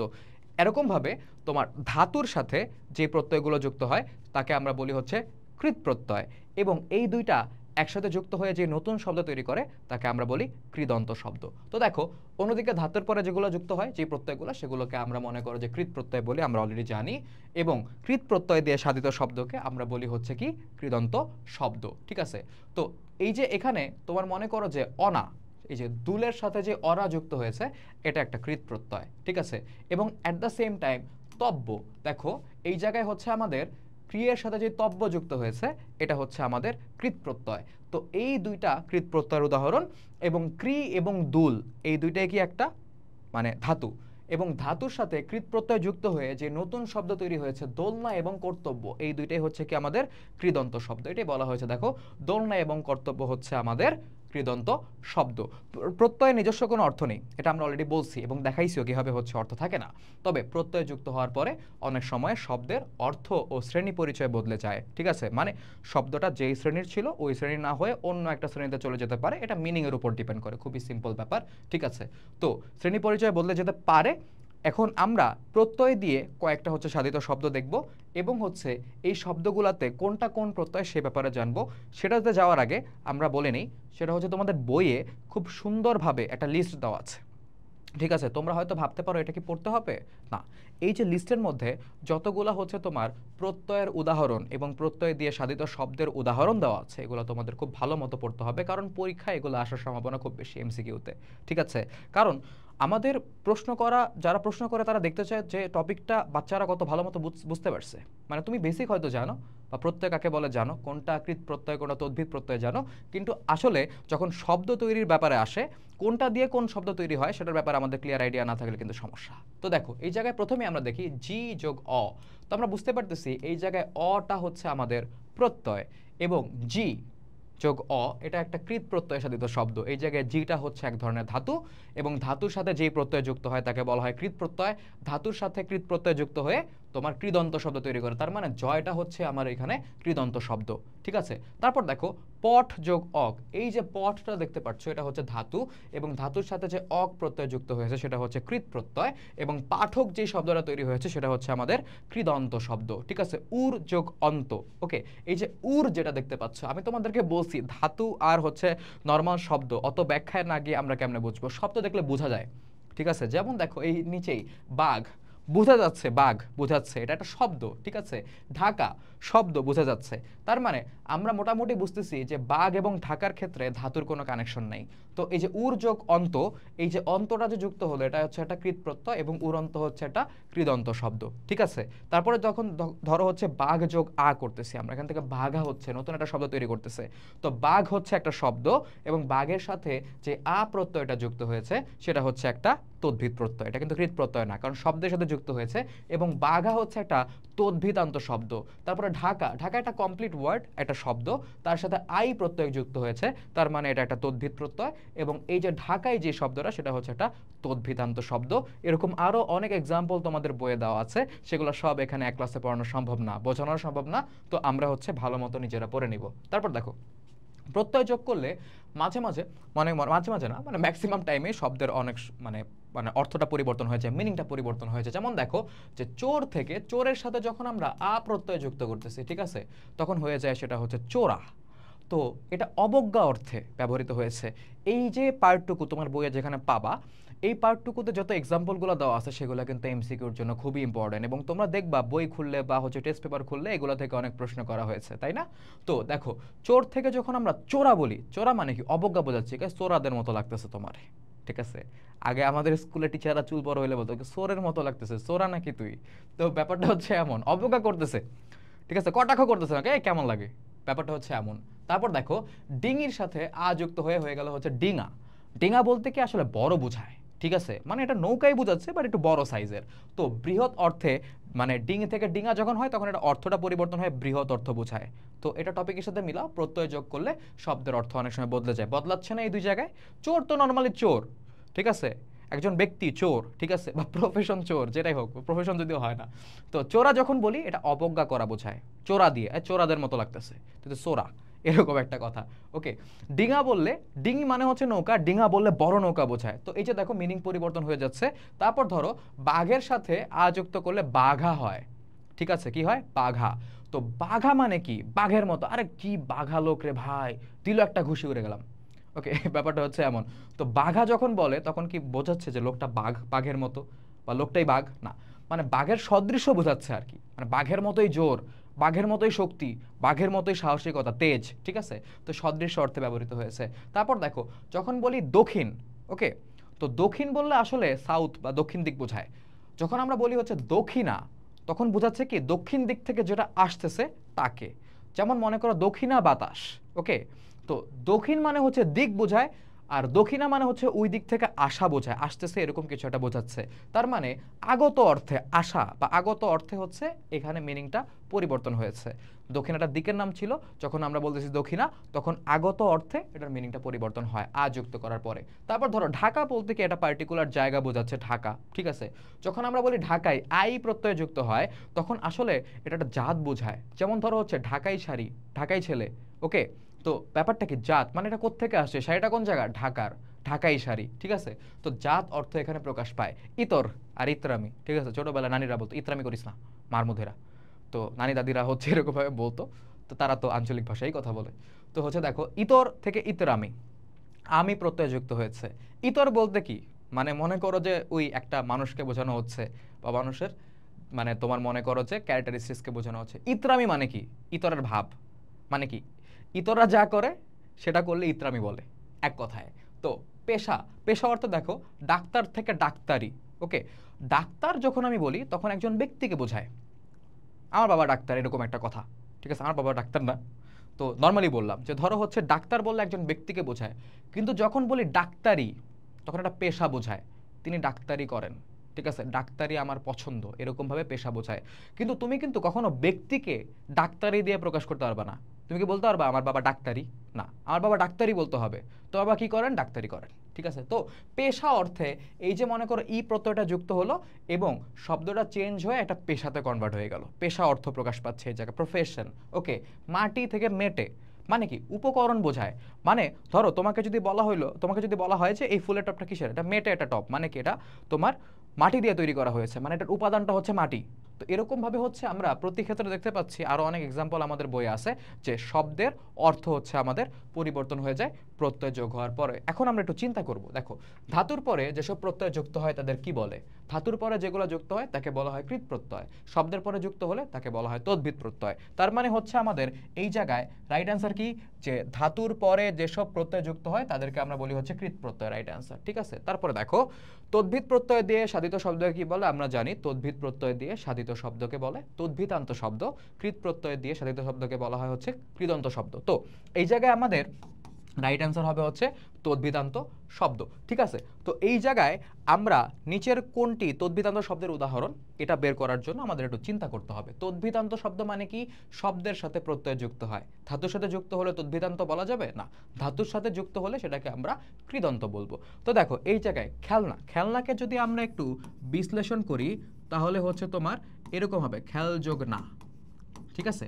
এরকমভাবে তোমার ধাতুর সাথে যে প্রত্যয়গুলো যুক্ত হয় তাকে আমরা বলি হচ্ছে কৃত প্রত্যয়, এবং এই দুইটা একসাথে যুক্ত হয়ে যে নতুন শব্দ তৈরি করে তাকে আমরা বলি কৃদন্ত শব্দ। তো দেখো অন্যদিকে ধাতুর পরে যেগুলো যুক্ত হয় যে প্রত্যয়গুলো, সেগুলোকে আমরা মনে করো যে কৃত প্রত্যয় বলি, আমরা অলরেডি জানি। এবং কৃত প্রত্যয় দিয়ে সাধিত শব্দকে আমরা বলি হচ্ছে কি কৃদন্ত শব্দ, ঠিক আছে। তো এই যে এখানে তোমার মনে করো যে অনা, এই যে দুলের সাথে যে অরা যুক্ত হয়েছে এটা একটা কৃত প্রত্যয়, ঠিক আছে। এবং অ্যাট দ্য সেম টাইম তব্য, দেখো এই জায়গায় হচ্ছে আমাদের ক্রিয়ার সাথে যে তব্য যুক্ত হয়েছে এটা হচ্ছে আমাদের কৃত প্রত্যয়। তো এই দুইটা কৃত প্রত্যয়ের উদাহরণ। এবং ক্রি এবং দুল এই দুইটাই কি একটা মানে ধাতু, এবং ধাতুর সাথে কৃত প্রত্যয় যুক্ত হয়ে যে নতুন শব্দ তৈরি হয়েছে দোলনা এবং কর্তব্য, এই দুইটাই হচ্ছে কি আমাদের কৃদন্ত শব্দ। এটাই বলা হয়েছে, দেখো দোলনা এবং কর্তব্য হচ্ছে আমাদের কৃদন্ত শব্দ। প্রত্যয়ের নিজস্ব কোনো অর্থ নেই, এটা আমরা অলরেডি বলছি এবং দেখাইছিও কিভাবে হচ্ছে অর্থ থাকে না। তবে প্রত্যয় যুক্ত হওয়ার পরে অনেক সময় শব্দের অর্থ ও শ্রেণী পরিচয় বদলে যায়, ঠিক আছে। মানে শব্দটা যেই শ্রেণীর ছিল ওই শ্রেণীর না হয়ে অন্য একটা শ্রেণীতে চলে যেতে পারে, এটা মিনিংয়ের উপর ডিপেন্ড করে, খুবই সিম্পল ব্যাপার, ঠিক আছে। তো শ্রেণী পরিচয় বদলে যেতে পারে। এখন আমরা প্রত্যয় দিয়ে কয়েকটা হচ্ছে সাধিত শব্দ দেখব এবং হচ্ছে এই শব্দগুলোতে কোনটা কোন প্রত্যয় সে ব্যাপারে জানবো। সেটাতে যাওয়ার আগে আমরা বলে নিই, সেটা হচ্ছে তোমাদের বইয়ে খুব সুন্দরভাবে একটা লিস্ট দেওয়া আছে, ঠিক আছে। তোমরা হয়তো ভাবতে পারো এটা কি পড়তে হবে, না। এই যে লিস্টের মধ্যে যতগুলো হচ্ছে তোমার প্রত্যয়ের উদাহরণ এবং প্রত্যয় দিয়ে সাধিত শব্দের উদাহরণ দেওয়া আছে, এগুলো তোমাদের খুব ভালো মতো পড়তে হবে, কারণ পরীক্ষায় এগুলো আসার সম্ভাবনা খুব বেশি এমসিকিউতে, ঠিক আছে। কারণ আমাদের যারা প্রশ্ন করে তারা দেখতে চায় যে টপিকটা বাচ্চারা কত ভালো মতো বুঝতে পারছে। মানে তুমি বেসিক হয়তো জানো বা প্রত্যয় কাকে বলে জানো, কোনটা কৃত প্রত্যয় কোনটা তদ্ভিদ প্রত্যয় জানো, কিন্তু আসলে যখন শব্দ তৈরির ব্যাপারে আসে কোনটা দিয়ে কোন শব্দ তৈরি হয় সেটার ব্যাপারে আমাদের ক্লিয়ার আইডিয়া না থাকলে কিন্তু সমস্যা। তো দেখো এই জায়গায় প্রথমে আমরা দেখি জি যোগ অ। তো আমরা বুঝতে পারতেছি এই জায়গায় অটা হচ্ছে আমাদের প্রত্যয় এবং জি যোগ অ এটা একটা কৃত প্রত্যয় সাধিত শব্দ। এই জায়গায় জিটা হচ্ছে এক ধরনের ধাতু এবং ধাতুর সাথে যেই প্রত্যয় যুক্ত হয় তাকে বলা হয় কৃত প্রত্যয়। ধাতুর সাথে কৃত প্রত্যয় যুক্ত হয়ে তোমার কৃদন্ত শব্দ তৈরি করে, তার মানে জয়টা হচ্ছে আমার এখানে কৃদন্ত শব্দ, ঠিক আছে। তারপর দেখো পট যোগ অক, এই যে পটটা দেখতে পাচ্ছ এটা হচ্ছে ধাতু এবং ধাতুর সাথে যে অক প্রত্যয় যুক্ত হয়েছে সেটা হচ্ছে কৃত প্রত্যয়, এবং পাঠক যে শব্দটা তৈরি হয়েছে সেটা হচ্ছে আমাদের কৃদন্ত শব্দ, ঠিক আছে। উর যোগ অন্ত, ওকে। এই যে উর যেটা দেখতে পাচ্ছ, আমি তোমাদেরকে বলছি ধাতু আর হচ্ছে নর্মাল শব্দ অত ব্যাখ্যায় না গিয়ে আমরা কেমনে বুঝবো, শব্দ দেখলে বোঝা যায়, ঠিক আছে। যেমন দেখো এই নিচেই বাঘ, বোঝা যাচ্ছে বাঘ বোঝাচ্ছে, এটা একটা শব্দ, ঠিক আছে। ঢাকা শব্দ, বোঝা যাচ্ছে। তার মানে আমরা মোটামুটি বুঝতেছি যে বাঘ এবং ঢাকার ক্ষেত্রে ধাতুর কোনো কানেকশন নেই। তো এই যে উর যোগ অন্ত, এই যে অন্তটা যে যুক্ত হলো, এটা হচ্ছে একটা কৃত প্রত্যয় এবং উরন্ত হচ্ছে একটা কৃদন্ত শব্দ, ঠিক আছে। তারপরে যখন ধরো হচ্ছে বাঘ যোগ আ করতেছি আমরা, এখান থেকে বাঘা হচ্ছে, নতুন একটা শব্দ তৈরি করতেছে। তো বাঘ হচ্ছে একটা শব্দ এবং বাঘের সাথে যে আ প্রত্যয়টা যুক্ত হয়েছে সেটা হচ্ছে একটা তদ্ভিদ প্রত্যয়। এটা কিন্তু কৃত প্রত্যয় না, কারণ শব্দের সাথে যুক্ত হয়েছে। এবং বাঘা হচ্ছে একটা তদ্ভিদান্ত শব্দ। তারপরে ঢাকা, ঢাকা একটা কমপ্লিট ওয়ার্ড, একটা শব্দ, তার সাথে আই প্রত্যয় যুক্ত হয়েছে, তার মানে এটা একটা তদ্ভিদ প্রত্যয়। এবং এই যে ঢাকায় যে শব্দটা, সেটা হচ্ছে একটা তদ্ভিদান্ত শব্দ। এরকম আরও অনেক এক্সাম্পল তোমাদের বইয়ে দেওয়া আছে, সেগুলো সব এখানে এক ক্লাসে পড়ানো সম্ভব না, বোঝানো সম্ভব না। তো আমরা হচ্ছে ভালো মতো নিজেরা পড়ে নিব। তারপর দেখো, প্রত্যয় যোগ করলে মাঝে মাঝে, মাঝে মাঝে না, মানে ম্যাক্সিমাম টাইমে শব্দের অনেক মানে মানে অর্থটা পরিবর্তন হয়ে যায়, মিনিংটা পরিবর্তন হয়ে যায়। যেমন দেখো যে চোর থেকে, চোরের সাথে যখন আমরা আ প্রত্যয় যুক্ত করতেছি, ঠিক আছে, তখন হয়ে যায় সেটা হচ্ছে চোরা। তো এটা অবজ্ঞা অর্থে ব্যবহৃত হয়েছে। এই যে পার্টটুকু তোমার বইয়ে যেখানে পাবা, এই পার্টটুকুতে যত এক্সাম্পলগুলো দেওয়া আছে সেগুলো কিন্তু এমসিকিউর জন্য খুবই ইম্পর্টেন্ট, এবং তোমরা দেখবা বই খুললে বা হচ্ছে টেস্ট পেপার খুললে এগুলো থেকে অনেক প্রশ্ন করা হয়েছে, তাই না? তো দেখো, চোর থেকে যখন আমরা চোরা বলি, চোরা মানে কি? অবজ্ঞা বোঝাচ্ছি, চোরাদের মতো লাগতেছে তোমার, ঠিক আছে। আগে আমাদের স্কুলে টিচাররা চুল বড় হইলে বলতো চোরের মতো লাগতেছে, চোরা নাকি তুই? তো ব্যাপারটা হচ্ছে এমন, অবজ্ঞা করতেছে, ঠিক আছে, কটাক্ষ করতেছে নাকি, কেমন লাগে, ব্যাপারটা হচ্ছে এমন। তারপর দেখো, ডিঙির সাথে আ যুক্ত হয়ে গেল হচ্ছে ডিঙা। ডিঙা বলতে কি আসলে বড় বোঝায়, ঠিক আছে, মানে এটা নৌকাই বোঝাচ্ছে, বাট একটু বড় সাইজের। তো বৃহৎ অর্থে, মানে ডিঙি থেকে ডিঙা যখন হয় তখন এটা অর্থটা পরিবর্তন হয়, বৃহৎ অর্থ বোঝায়। তো এটা টপিকের সাথে মিলাও, প্রত্যয় যোগ করলে শব্দের অর্থ অনেক সময় বদলে যায়। বদলাচ্ছে না এই দুই জায়গায়? চোর তো নর্মালি চোর, ঠিক আছে, একজন ব্যক্তি চোর, ঠিক আছে, বা প্রফেশন চোর, যেটাই হোক, প্রফেশন যদিও হয় না। তো চোরা যখন বলি, এটা অবজ্ঞা করা বোঝায়, চোরা দিয়ে, চোরাদের মতো লাগতেছে, কিন্তু চোরা, এরকম একটা কথা। ওকে, ডিঙা বললে, ডিঙি মানে হচ্ছে নৌকা, ডিঙা বললে বড় নৌকা বোঝায়। তো এই যে দেখো, মিনিং পরিবর্তন হয়ে যাচ্ছে। তারপর ধরো, বাঘের সাথে আ যুক্ত করলে বাঘা হয়, ঠিক আছে, কি হয়? বাঘা। তো বাঘা মানে কি? বাঘের মতো। আরে কি বাঘা লোক রে ভাই, দিল একটা ঘুষি উড়ে গেলাম। ওকে, ব্যাপারটা হচ্ছে এমন। তো বাঘা যখন বলে তখন কি বোঝাচ্ছে যে লোকটা বাঘ, বাঘের মতো, বা লোকটাই বাঘ না, মানে বাঘের সদৃশ্য বোঝাচ্ছে আর কি, মানে বাঘের মতোই জোর, বাঘের মতোই শক্তি, বাঘের মতোই সাহসিকতা, তেজ, ঠিক আছে। তো সদৃশ্য অর্থে ব্যবহৃত হয়েছে। তারপর দেখো, যখন বলি দক্ষিণ, ওকে, তো দক্ষিণ বললে আসলে সাউথ বা দক্ষিণ দিক বোঝায়। যখন আমরা বলি হচ্ছে দক্ষিণা, তখন বোঝাচ্ছে কি দক্ষিণ দিক থেকে যেটা আসতেছে তাকে। যেমন মনে করো দক্ষিণা বাতাস, ওকে, তো দক্ষিণ মানে হচ্ছে দিক বোঝায়, আর দক্ষিণা মানে হচ্ছে ওই দিক থেকে আসা বোঝায়, আসতেছে এরকম কিছু একটা বোঝাচ্ছে। তার মানে আগত অর্থে আসা বা আগত অর্থে হচ্ছে এখানে মিনিংটা পরিবর্তন হয়েছে। দক্ষিণাটা দিকের নাম ছিল, যখন আমরা বলতেছি দক্ষিণা, তখন আগত অর্থে এটার মিনিংটা পরিবর্তন হয় আ যুক্ত করার পরে। তারপর ধরো ঢাকা বলতে কি এটা পার্টিকুলার জায়গা বোঝাচ্ছে, ঢাকা, ঠিক আছে। যখন আমরা বলি ঢাকায় আই প্রত্যয় যুক্ত হয়, তখন আসলে এটা একটা জাত বোঝায়। যেমন ধরো হচ্ছে ঢাকাই শাড়ি, ঢাকাই ছেলে, ওকে। তো ব্যাপারটা কি? জাত, মানে এটা কোত্থেকে আসছে, শাড়িটা কোন জায়গা? ঢাকার, ঢাকাই শাড়ি, ঠিক আছে। তো জাত অর্থ এখানে প্রকাশ পায়। ইতর আর ইতরামি, ঠিক আছে, ছোটবেলায় নারীরা বলতো ইতরামি করিস না, মার মুধেরা। তো নানি দাদিরা হচ্ছে এরকমভাবে বলতো, তো তারা তো আঞ্চলিক ভাষায় কথা বলে। তো হচ্ছে দেখো, ইতর থেকে ইতরামি, আমি প্রত্যয় যুক্ত হয়েছে। ইতর বলতে কি? মানে মনে করো যে ওই একটা মানুষকে বোঝানো হচ্ছে, বা মানুষের মানে তোমার মনে করো যে ক্যারেক্টারিস্টিক্সকে বোঝানো হচ্ছে। ইতরামি মানে কি? ইতরের ভাব, মানে কি ইতররা যা করে সেটা করলে ইতরামি বলে, এক কথায়। তো পেশা, পেশা অর্থ দেখো, ডাক্তার থেকে ডাক্তারি, ওকে। ডাক্তার যখন আমি বলি তখন একজন ব্যক্তিকে বোঝায়, আমার বাবা ডাক্তার, এরকম একটা কথা, ঠিক আছে। আমার বাবা ডাক্তার না, তো নর্মালি বললাম যে ধরো হচ্ছে ডাক্তার বললে একজন ব্যক্তিকে বোঝায়। কিন্তু যখন বলি ডাক্তারি, তখন একটা পেশা বোঝায়, তিনি ডাক্তারি করেন, ঠিক আছে, ডাক্তারি আমার পছন্দ, এরকমভাবে পেশা বোঝায়। কিন্তু তুমি কিন্তু কখনো ব্যক্তিকে ডাক্তারি দিয়ে প্রকাশ করতে পারবে না। তুমি কি বলতে পারবা আমার বাবা ডাক্তারি? না, আমার বাবা ডাক্তারি বলতে হবে। তো বাবা কি করেন? ডাক্তারি করেন, ঠিক আছে। তো পেশা অর্থে এই যে মনে করো ই প্রত্যয়টা যুক্ত হলো এবং শব্দটা চেঞ্জ হয়ে একটা পেশাতে কনভার্ট হয়ে গেল, পেশা অর্থ প্রকাশ পাচ্ছে এই জায়গায়, প্রফেশন, ওকে। মাটি থেকে মেটে মানে কি? উপকরণ বোঝায়। মানে ধরো তোমাকে যদি বলা হইলো, তোমাকে যদি বলা হয় যে এই ফুলের টপটা কিসের, এটা মেটে একটা টপ, মানে কি এটা তোমার মাটি দিয়ে তৈরি করা হয়েছে, মানে এটার উপাদানটা হচ্ছে মাটি। তো এরকম ভাবে হচ্ছে আমরা প্রতি ক্ষেত্রে দেখতে পাচ্ছি, আরো অনেক এক্সাম্পল আমাদের বইয়ে আছে যে শব্দের অর্থ হচ্ছে আমাদের পরিবর্তন হয়ে যায় প্রত্যয় যোগ হওয়ার পরে। এখন আমরা একটু চিন্তা করব, দেখো ধাতুর পরে যেসব প্রত্যয় যুক্ত হয় তাদের কি বলে? ধাতুর পরে যেগুলো যুক্ত হয় তাকে বলা হয় কৃৎ প্রত্যয়, শব্দের পরে যুক্ত হলে তাকে বলা হয় তদ্ভিদ প্রত্যয়। তার মানে হচ্ছে আমাদের এই জায়গায় রাইট অ্যান্সার কি, যে ধাতুর পরে যেসব প্রত্যয় যুক্ত হয় তাদেরকে আমরা বলি হচ্ছে কৃৎ প্রত্যয়, রাইট অ্যান্সার। ঠিক আছে, তারপরে দেখো তদ্ভিদ প্রত্যয় দিয়ে সাধিত শব্দকে কি বলে, আমরা জানি তদ্ভিদ প্রত্যয় দিয়ে সাধিত শব্দকে বলে তদ্ভিদান্ত শব্দ, কৃৎ প্রত্যয় দিয়ে সাধিত শব্দকে বলা হয় হচ্ছে কৃদন্ত শব্দ। তো এই জায়গায় আমাদের রাইট অ্যান্সার হবে হচ্ছে তদ্ভিদান্ত শব্দ। ঠিক আছে, তো এই জায়গায় আমরা নিচের কোনটি তদ্ভিদান্ত শব্দের উদাহরণ এটা বের করার জন্য আমাদের একটু চিন্তা করতে হবে। তদ্ভিদান্ত শব্দ মানে কি, শব্দের সাথে প্রত্যয় যুক্ত হয়। ধাতুর সাথে যুক্ত হলে তদ্ভিদান্ত বলা যাবে না, ধাতুর সাথে যুক্ত হলে সেটাকে আমরা কৃদন্ত বলবো। তো দেখো এই জায়গায় খেলনা, খেলনাকে যদি আমরা একটু বিশ্লেষণ করি তাহলে হচ্ছে তোমার এরকম হবে খেল যোগ না। ঠিক আছে,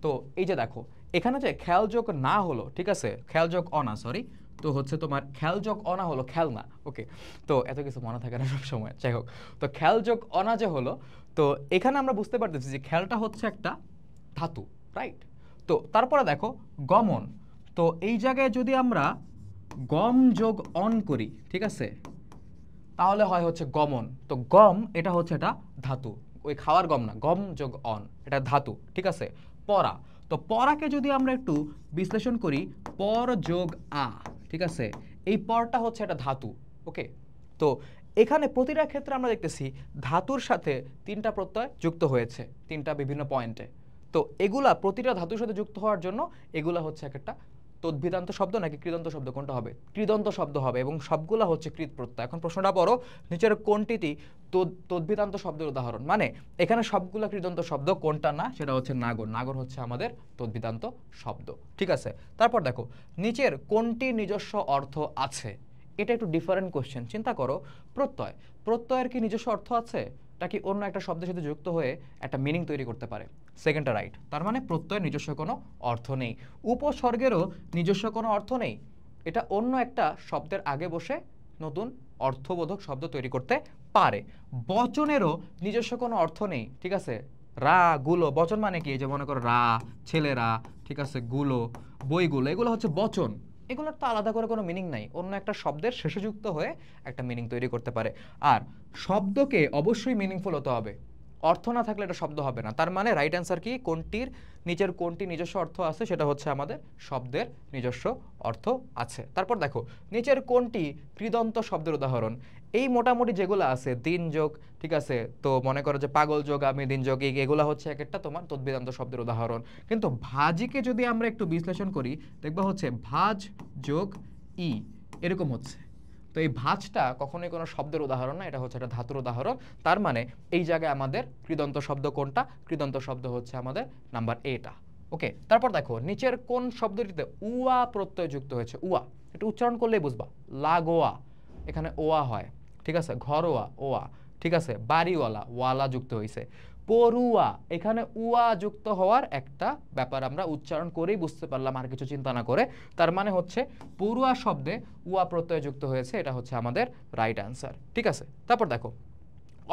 তো এই যে দেখো এখানে যে খেয়াল যোগ না হলো, ঠিক আছে, খেয়াল যোগ অনা, সরি, তো হচ্ছে তোমার খেয়াল যোগ অনা হলো খেলনা। ওকে, তো এত কিছু মনে থাকে না সব সময়, যাই হোক, তো খেয়াল যোগ অনা যে হলো, তো এখানে আমরা বুঝতে পারতেছি যে খেয়ালটা হচ্ছে একটা ধাতু, রাইট। তো তারপরে দেখো গমন, তো এই জায়গায় যদি আমরা গম যোগ অন করি, ঠিক আছে, তাহলে হয় হচ্ছে গমন। তো গম এটা হচ্ছে এটা ধাতু, ওই খাওয়ার গম না, গম যোগ অন এটা ধাতু। ঠিক আছে, পরা, তো পরাকে যদি আমরা একটু বিশ্লেষণ করি, পর যোগ আ, ঠিক আছে, এই পরটা হচ্ছে একটা ধাতু। ওকে, তো এখানে প্রতিটা ক্ষেত্রে আমরা দেখতেছি ধাতুর সাথে তিনটা প্রত্যয় যুক্ত হয়েছে, তিনটা বিভিন্ন পয়েন্টে। তো এগুলা প্রতিটা ধাতুর সাথে যুক্ত হওয়ার জন্য এগুলা হচ্ছে একটা তদ্ভিদান্ত শব্দ নাকি কৃদন্ত শব্দ, কোনটা হবে? কৃদন্ত শব্দ হবে, এবং সবগুলা হচ্ছে কৃৎ প্রত্যয়। এখন প্রশ্নটা পড়ো, নিচের কোনটিতে তদ্ভিদান্ত শব্দের উদাহরণ, মানে এখানে সবগুলা কৃদন্ত শব্দ, কোনটা না সেটা হচ্ছে নাগর, নাগর হচ্ছে আমাদের তদ্ভিদান্ত শব্দ। ঠিক আছে, তারপর দেখো নিচের কোনটি নিজস্ব অর্থ আছে, এটা একটু ডিফারেন্ট কোশ্চেন, চিন্তা করো। প্রত্যয়, প্রত্যয়ের কি নিজস্ব অর্থ আছে, নাকি অন্য একটা শব্দের সাথে যুক্ত হয়ে একটা মিনিং তৈরি করতে পারে? সেকেন্ডটা রাইট, তার মানে প্রত্যয়ের নিজস্ব কোনো অর্থ নেই। উপসর্গেরও নিজস্ব কোনো অর্থ নেই, এটা অন্য একটা শব্দের আগে বসে নতুন অর্থবোধক শব্দ তৈরি করতে পারে। বচনেরও নিজস্ব কোনো অর্থ নেই, ঠিক আছে, রা গুলো, বচন মানে কি, যে মনে করো রা ছেলেরা, ঠিক আছে, গুলো বইগুলো, এগুলো হচ্ছে বচন, এগুলোর তো আলাদা করে কোনো মিনিং নাই, অন্য একটা শব্দের শেষে যুক্ত হয়ে একটা মিনিং তৈরি করতে পারে। আর শব্দকে অবশ্যই মিনিংফুল হতে হবে, অর্থ না থাকলে এটা শব্দ হবে না। তার মানে রাইট অ্যান্সার কি, কোনটির নিচের কোনটি নিজস্ব অর্থ আছে, সেটা হচ্ছে আমাদের শব্দের নিজস্ব অর্থ আছে। তারপর দেখো নিচের কোনটি কৃদন্ত শব্দের উদাহরণ, এই মোটামুটি যেগুলো আছে, দিন যোগ, ঠিক আছে, তো মনে করো যে পাগল যোগ আমি দিন যোগ, এগুলো হচ্ছে এক একটা তোমার তদ্ভিদান্ত শব্দের উদাহরণ। কিন্তু ভাজিকে যদি আমরা একটু বিশ্লেষণ করি, দেখবা হচ্ছে ভাজ যোগ ই, এরকম হচ্ছে। তো এই ভাজটা কখনোই কোনো শব্দের উদাহরণ না, এটা হচ্ছে একটা ধাতুর উদাহরণ। তার মানে এই জায়গায় আমাদের কৃদন্ত শব্দ কোনটা, কৃদন্ত শব্দ হচ্ছে আমাদের নাম্বার এটা। ওকে, তারপর দেখো নিচের কোন শব্দটিতে উয়া প্রত্যয় যুক্ত হয়েছে, উয়া, একটু উচ্চারণ করলেই বুঝবা, লাগোয়া, এখানে ওয়া হয়, ঠিক আছে, ঘরোয়া ওয়া, ঠিক আছে, বাড়িওয়ালা ওয়ালা যুক্ত হয়েছে, পড়ুয়া, এখানে উয়া যুক্ত হওয়ার একটা ব্যাপার আমরা উচ্চারণ করেই বুঝতে পারলাম, আর কিছু চিন্তা না করে। তার মানে হচ্ছে পড়ুয়া শব্দে উয়া প্রত্যয় যুক্ত হয়েছে, এটা হচ্ছে আমাদের রাইট অ্যান্সার। ঠিক আছে, তারপর দেখো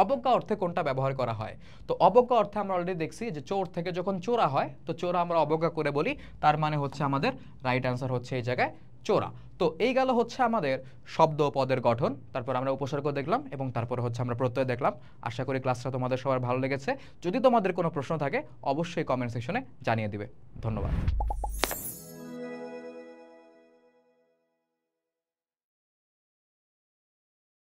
অবজ্ঞা অর্থে কোনটা ব্যবহার করা হয়। তো অবজ্ঞা অর্থে আমরা অলরেডি দেখছি যে চোর থেকে যখন চোরা হয়, তো চোরা আমরা অবজ্ঞা করে বলি, তার মানে হচ্ছে আমাদের রাইট অ্যান্সার হচ্ছে এই জায়গায় চোরা। তো এই গেল হচ্ছে আমাদের শব্দ পদের গঠন, তারপর আমরা উপসর্গ দেখলাম, এবং তারপর হচ্ছে আমরা প্রত্যয় দেখলাম। আশা করি ক্লাসটা তোমাদের সবার ভালো লেগেছে। যদি তোমাদের কোনো প্রশ্ন থাকে অবশ্যই কমেন্ট সেকশনে জানিয়ে দিবে। ধন্যবাদ।